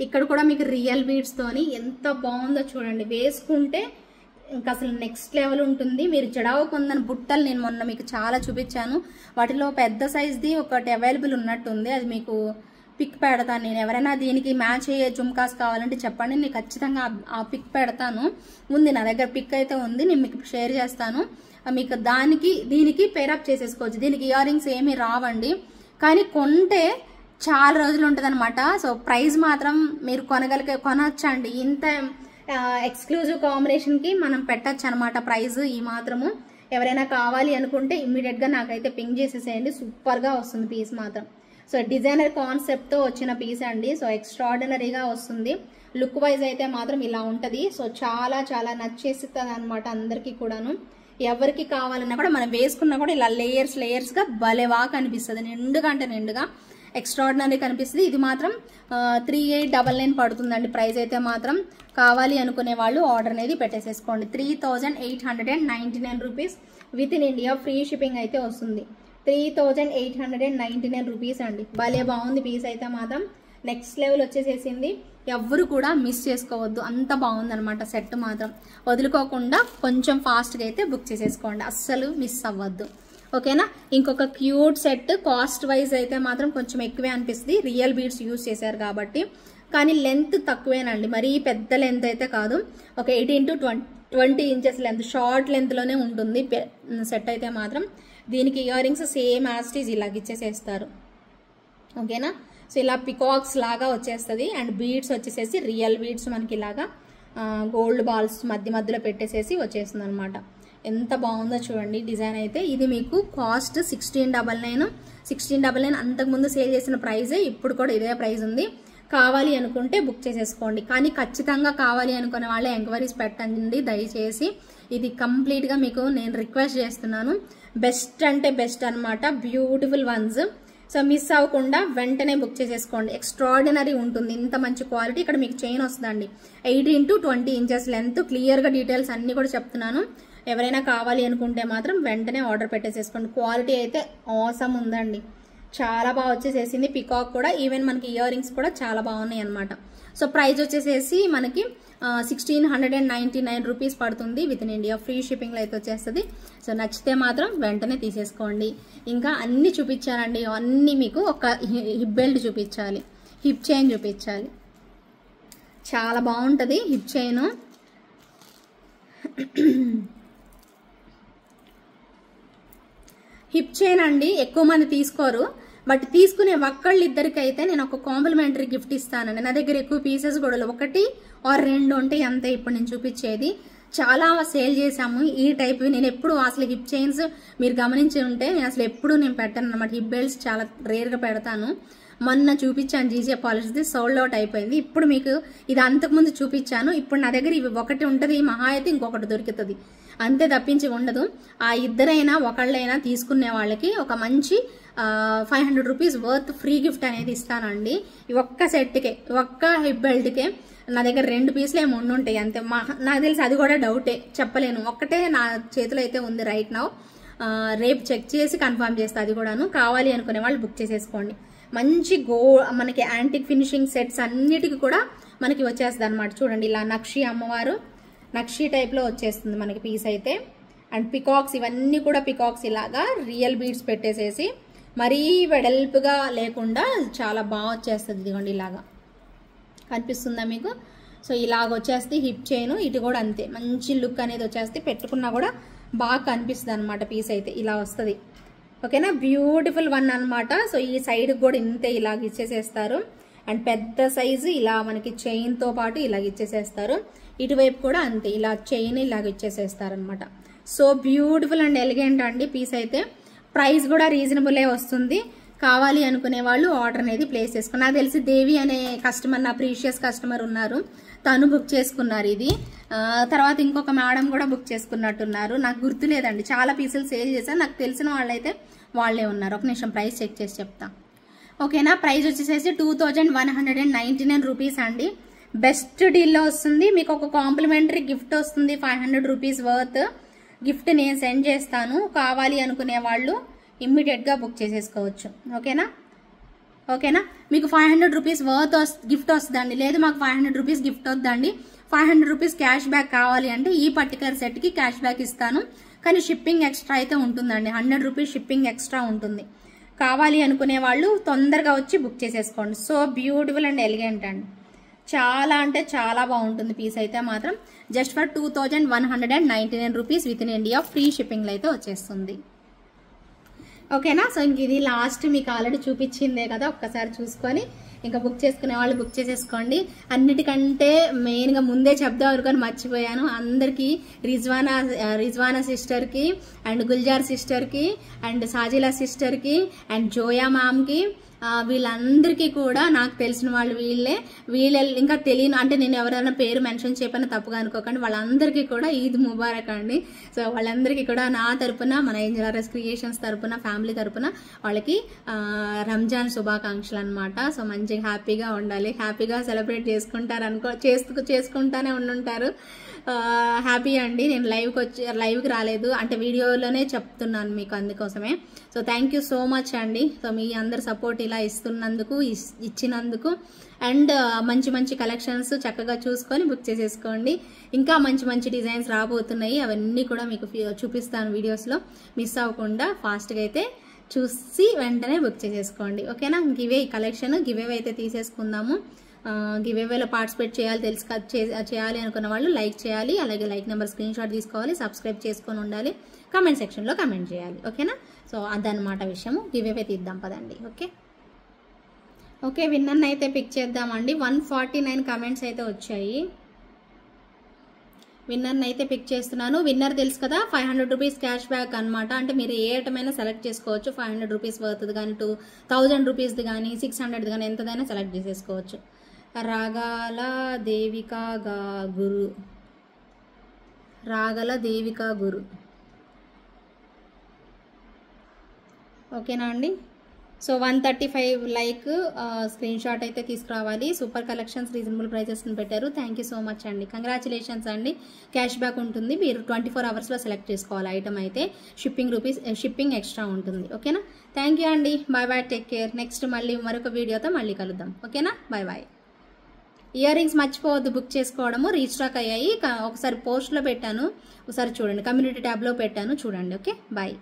ఇక్కడ కూడా మీకు రియల్ బీడ్స్ తోని ఎంత బాగుందో చూడండి. వేసుకుంటే ఇంకా అసలు నెక్స్ట్ లెవెల్ ఉంటుంది. మీరు జడావు కుందన్ బుట్టలు నేను మొన్న మీకు చాలా చూపించాను, వాటిలో పెద్ద సైజ్ది ఒకటి అవైలబుల్ ఉన్నట్టుంది, అది మీకు పిక్ పెడతాను నేను. ఎవరైనా దీనికి మ్యాచ్ అయ్యే జుమ్కాస్ కావాలంటే చెప్పండి, నేను ఖచ్చితంగా ఆ పిక్ పెడతాను. ఉంది నా దగ్గర పిక్ అయితే ఉంది, నేను మీకు షేర్ చేస్తాను. మీకు దీనికి పేరప్ చేసేసుకోవచ్చు. దీనికి ఇయర్ రింగ్స్ ఏమీ రావండి, కానీ కొంటే చాలా రోజులు ఉంటుంది అనమాట. సో ప్రైస్ మాత్రం మీరు కొనొచ్చండి. ఇంత ఎక్స్క్లూజివ్ కాంబినేషన్కి మనం పెట్టచ్చు అనమాట ప్రైస్ ఈ మాత్రము. ఎవరైనా కావాలి అనుకుంటే ఇమ్మీడియట్గా నాకైతే పింక్ చేసేసేయండి. సూపర్గా వస్తుంది పీస్ మాత్రం. సో డిజైనర్ కాన్సెప్ట్తో వచ్చిన పీస్ అండి. సో ఎక్స్ట్రాడినరీగా వస్తుంది. లుక్ వైజ్ అయితే మాత్రం ఇలా ఉంటుంది. సో చాలా చాలా నచ్చేస్తుంది అనమాట అందరికీ కూడాను. ఎవరికి కావాలన్నా కూడా మనం వేసుకున్నా కూడా ఇలా లేయర్స్గా భలేవా కనిపిస్తుంది. నిండుగా ఎక్స్ట్రాడినరీ కనిపిస్తుంది. ఇది మాత్రం 3899 పడుతుందండి ప్రైస్ అయితే మాత్రం. కావాలి అనుకునే వాళ్ళు ఆర్డర్ అనేది పెట్టేసేసుకోండి. 3899 rupees with in India free shipping అయితే వస్తుంది. 3899 రూపీస్ అండి. భలే బాగుంది పీస్ అయితే మాత్రం. నెక్స్ట్ లెవెల్ వచ్చేసేసింది. ఎవ్వరు కూడా మిస్ చేసుకోవద్దు, అంత బాగుందనమాట సెట్ మాత్రం. వదులుకోకుండా కొంచెం ఫాస్ట్గా అయితే బుక్ చేసేసుకోండి, అస్సలు మిస్ అవ్వద్దు. ఓకేనా. ఇంకొక క్యూట్ సెట్, కాస్ట్ వైజ్ అయితే మాత్రం కొంచెం ఎక్కువే అనిపిస్తుంది, రియల్ బీడ్స్ యూజ్ చేశారు కాబట్టి. కానీ లెంత్ తక్కువేనండి, మరీ పెద్ద లెంత్ అయితే కాదు. ఒక 18 to 20 ఇంచెస్ లెంత్, షార్ట్ లెంత్లోనే ఉంటుంది సెట్ అయితే మాత్రం. దీనికి ear rings same as it is ఇలాగ ఇచ్చేసేస్తారు. ఓకేనా. సో ఇలా పికాక్స్ లాగా వచ్చేస్తుంది. అండ్ బీడ్స్ వచ్చేసేసి రియల్ బీడ్స్ మనకి ఇలాగా గోల్డ్ బాల్స్ మధ్యలో పెట్టేసేసి వచ్చేస్తుంది అనమాట. ఎంత బాగుందో చూడండి డిజైన్ అయితే. ఇది మీకు కాస్ట్ 1699 అంతకుముందు సేల్ చేసిన ప్రైజే, ఇప్పుడు కూడా ఇదే ప్రైస్ ఉంది. కావాలి అనుకుంటే బుక్ చేసేసుకోండి. కానీ ఖచ్చితంగా కావాలి అనుకునే వాళ్ళే ఎంక్వైరీస్ పెట్టండి దయచేసి. ఇది కంప్లీట్గా మీకు నేను రిక్వెస్ట్ చేస్తున్నాను. బెస్ట్ అంటే బెస్ట్ అనమాట, బ్యూటిఫుల్ వన్స్. సో మిస్ అవ్వకుండా వెంటనే బుక్ చేసేసుకోండి. ఎక్స్ట్రాడినరీ ఉంటుంది, ఇంత మంచి క్వాలిటీ. ఇక్కడ మీకు చైన్ వస్తుందండి 18 to 20 ఇంచెస్ లెంత్. క్లియర్గా డీటెయిల్స్ అన్నీ కూడా చెప్తున్నాను. ఎవరైనా కావాలి అనుకుంటే మాత్రం వెంటనే ఆర్డర్ పెట్టేసేసుకోండి. క్వాలిటీ అయితే ఆసమ్ ఉందండి, చాలా బాగా వచ్చేసేసింది. పికాక్ కూడా, ఈవెన్ మనకి ఇయర్ రింగ్స్ కూడా చాలా బాగున్నాయి అనమాట. సో ప్రైస్ వచ్చేసేసి మనకి 1699 రూపీస్ పడుతుంది విత్ ఇన్ ఇండియా ఫ్రీ షిప్పింగ్లో అయితే వచ్చేస్తుంది. సో నచ్చితే మాత్రం వెంటనే తీసేసుకోండి. ఇంకా అన్ని చూపించానండి, అన్నీ మీకు ఒక హిప్ బెల్ట్ చూపించాలి, హిప్ చైన్ చూపించాలి. చాలా బాగుంటుంది హిప్ చైన్. హిప్ చైన్ అండి ఎక్కువ మంది తీసుకోరు, బట్ తీసుకునే ఒక్కళ్ళిద్దరికైతే నేను ఒక కాంప్లిమెంటరీ గిఫ్ట్ ఇస్తానండి. నా దగ్గర ఎక్కువ పీసెస్ కూడా 1 or 2 ఉంటాయి అంతే. ఇప్పుడు నేను చూపించేది చాలా సేల్ చేశాము ఈ టైప్. నేను ఎప్పుడు అసలు హిప్ చైన్స్ మీరు గమనించి ఉంటే నేను అసలు ఎప్పుడు పెట్టాను అనమాట. హిప్ బెల్ట్స్ చాలా రేర్గా పెడతాను. మొన్న చూపించాను జీజే పాలిష్ది, సోల్డ్ అవుట్ అయిపోయింది. ఇప్పుడు మీకు ఇది అంతకుముందు చూపించాను. ఇప్పుడు నా దగ్గర ఇవి ఒకటి ఉంటుంది, మహా అయితే ఇంకొకటి దొరుకుతుంది, అంతే తప్పించి ఉండదు. ఆ ఇద్దరైనా ఒకళ్ళైనా తీసుకునే వాళ్ళకి ఒక మంచి 500 రూపీస్ వర్త్ ఫ్రీ గిఫ్ట్ అనేది ఇస్తానండి. ఈ ఒక్క సెట్కే, ఒక్క హిప్ బెల్ట్కే నా దగ్గర 2 పీసులు ఏమి ఉండుంటాయి అంతే. నాకు తెలిసి అది కూడా డౌటే, చెప్పలేను. ఒక్కటే నా చేతిలో అయితే ఉంది రైట్ నౌ. రేపు చెక్ చేసి కన్ఫర్మ్ చేస్తా అది కూడాను. కావాలి అనుకునే వాళ్ళు బుక్ చేసేసుకోండి. మంచి మనకి యాంటిక్ ఫినిషింగ్ సెట్స్ అన్నిటికీ కూడా మనకి వచ్చేస్తుంది అనమాట. చూడండి ఇలా నక్షి అమ్మవారు నక్షి టైప్లో వచ్చేస్తుంది మనకి పీస్ అయితే. అండ్ పికాక్స్, ఇవన్నీ కూడా పికాక్స్ ఇలాగా రియల్ బీడ్స్ పెట్టేసేసి మరీ వెడల్పుగా లేకుండా చాలా బాగా వచ్చేస్తుంది. ఇదిగోండి ఇలాగా కనిపిస్తుందా మీకు? సో ఇలాగ వచ్చేస్తే హిప్ చైన్, ఇటు కూడా అంతే మంచి లుక్ అనేది వచ్చేస్తే పెట్టుకున్నా కూడా బాగా కనిపిస్తుంది అనమాట. పీస్ అయితే ఇలా వస్తుంది. ఓకేనా, బ్యూటిఫుల్ వన్ అనమాట. సో ఈ సైడ్ కూడా ఇంతే ఇలాగ ఇచ్చేసేస్తారు. అండ్ పెద్ద సైజు ఇలా మనకి చైన్తో పాటు ఇలాగ ఇచ్చేసేస్తారు. ఇటువైపు కూడా అంతే ఇలా చైన్ ఇలాగ ఇచ్చేసేస్తారు అనమాట. సో బ్యూటిఫుల్ అండ్ ఎలిగెంట్ అండి పీస్ అయితే. ప్రైస్ కూడా రీజనబులే వస్తుంది. కావాలి అనుకునే వాళ్ళు ఆర్డర్ అనేది ప్లేస్ చేసుకున్నారు. నాకు తెలిసి దేవి అనే కస్టమర్, నా ప్రీషియస్ కస్టమర్ ఉన్నారు, తను బుక్ చేసుకున్నారు ఇది. తర్వాత ఇంకొక మేడం కూడా బుక్ చేసుకున్నట్టున్నారు, నాకు గుర్తులేదండి. చాలా పీసులు సేల్ చేశారు, నాకు తెలిసిన వాళ్ళైతే వాళ్ళే ఉన్నారు. ఒక నిమిషం ప్రైస్ చెక్ చేసి చెప్తా. ఓకేనా, ప్రైస్ వచ్చేసేసి 2199 రూపీస్ అండి. బెస్ట్ డీల్లో వస్తుంది. మీకు ఒక కాంప్లిమెంటరీ గిఫ్ట్ వస్తుంది 500 రూపీస్ వర్త్. గిఫ్ట్ నేను సెండ్ చేస్తాను. కావాలి అనుకునే వాళ్ళు ఇమ్మీడియట్గా బుక్ చేసేసుకోవచ్చు. ఓకేనా, మీకు 500 రూపీస్ వర్త్ గిఫ్ట్ వస్తుందండి. లేదు మాకు 500 రూపీస్ గిఫ్ట్ వద్దండి, 500 రూపీస్ క్యాష్ బ్యాక్ కావాలి అంటే ఈ పర్టికులర్ సెట్కి క్యాష్ బ్యాక్ ఇస్తాను. కానీ షిప్పింగ్ ఎక్స్ట్రా అయితే ఉంటుందండి, 100 రూపీస్ షిప్పింగ్ ఎక్స్ట్రా ఉంటుంది. కావాలి అనుకునే వాళ్ళు తొందరగా వచ్చి బుక్ చేసేసుకోండి. సో బ్యూటిఫుల్ అండ్ ఎలిగెంట్ అండి, చాలా అంటే చాలా బాగుంటుంది పీస్ అయితే మాత్రం. Just for 2199 rupees with in India free షిప్పింగ్లో అయితే వచ్చేస్తుంది. ఓకేనా, సో ఇంక ఇది లాస్ట్ మీకు ఆల్రెడీ చూపించిందే కదా, ఒక్కసారి చూసుకొని ఇంకా బుక్ చేసుకునే వాళ్ళు బుక్ చేసేసుకోండి. అన్నిటికంటే మెయిన్గా ముందే చెప్దాం అనుకొని మర్చిపోయాను. అందరికీ రిజ్వానా సిస్టర్కి అండ్ గుల్జార్ సిస్టర్కి అండ్ సాజిలా సిస్టర్కి అండ్ జోయా మ్యామ్కి, వీళ్ళందరికీ కూడా నాకు తెలిసిన వాళ్ళు వీళ్ళే ఇంకా తెలియను అంటే నేను ఎవరైనా పేరు మెన్షన్ చేయకపోయినా తప్పుగా అనుకోకండి. వాళ్ళందరికీ కూడా ఈద్ ముబారక్ అండి. సో వాళ్ళందరికీ కూడా నా తరపున, మన ఏంజెల్ క్రియేషన్స్ తరపున, ఫ్యామిలీ తరపున వాళ్ళకి రంజాన్ శుభాకాంక్షలు అనమాట. సో మంచిగా హ్యాపీగా ఉండాలి, హ్యాపీగా సెలబ్రేట్ చేసుకుంటానే ఉండుంటారు. హ్యాపీ అండి. నేను లైవ్కి రాలేదు అంటే వీడియోలోనే చెప్తున్నాను మీకు, అందుకోసమే. So thank you so much అండి. సో మీ అందరు సపోర్ట్ ఇలా ఇచ్చినందుకు అండ్ మంచి మంచి కలెక్షన్స్ చక్కగా చూసుకొని బుక్ చేసేసుకోండి. ఇంకా మంచి మంచి డిజైన్స్ రాబోతున్నాయి, అవన్నీ కూడా మీకు చూపిస్తాను వీడియోస్లో. మిస్ అవ్వకుండా ఫాస్ట్గా అయితే చూసి వెంటనే బుక్ చేసేసుకోండి. ఓకేనా, గివే కలెక్షన్ గివేవే అయితే తీసేసుకుందాము. గివేవేలో పార్టిసిపేట్ చేయాలి అనుకున్న వాళ్ళు లైక్ చేయాలి, అలాగే లైక్ నెంబర్ స్క్రీన్ షాట్ తీసుకోవాలి, సబ్స్క్రైబ్ చేసుకొని ఉండాలి, కామెంట్ సెక్షన్లో కామెంట్ చేయాలి. ఓకేనా, సో అదనమాట విషయము. గివేవే తీద్దాం పదండి. ఓకే, విన్నర్ని అయితే పిక్ చేద్దామండి. 149 కామెంట్స్ అయితే వచ్చాయి. విన్నర్ని అయితే పిక్ చేస్తున్నాను. విన్నర్ తెలుసు కదా, 500 రూపీస్ క్యాష్ బ్యాక్ అనమాట. అంటే మీరు ఏ ఐటమ్ అయినా సెలెక్ట్ చేసుకోవచ్చు. 500 రూపీస్ వర్త్ది కానీ 1000 రూపీస్ది కానీ 600 కానీ ఎంతదైనా సెలెక్ట్ చేసేసుకోవచ్చు. రాగాల దేవికా గురు. ఓకేనా అండి. సో 135 లైక్ స్క్రీన్ షాట్ అయితే తీసుకురావాలి. సూపర్ కలెక్షన్స్, రీజనబుల్ ప్రైజెస్ని పెట్టారు. థ్యాంక్ యూ సో మచ్ అండి, కంగ్రాచులేషన్స్ అండి. క్యాష్ బ్యాక్ ఉంటుంది, మీరు 24 అవర్స్లో సెలెక్ట్ చేసుకోవాలి ఐటమ్ అయితే. షిప్పింగ్ ఎక్స్ట్రా ఉంటుంది. ఓకేనా, థ్యాంక్ యూ అండి. Bye, take care. నెక్స్ట్ మళ్ళీ మరొక వీడియోతో మళ్ళీ కలుద్దాం. ఓకేనా, బాయ్. ఇయర్ రింగ్స్ మర్చిపోవద్దు బుక్ చేసుకోవడము. రీస్టాక్ అయ్యాయి, ఒకసారి పోస్ట్లో పెట్టాను, ఒకసారి చూడండి, కమ్యూనిటీ ట్యాబ్లో పెట్టాను చూడండి. Okay, bye.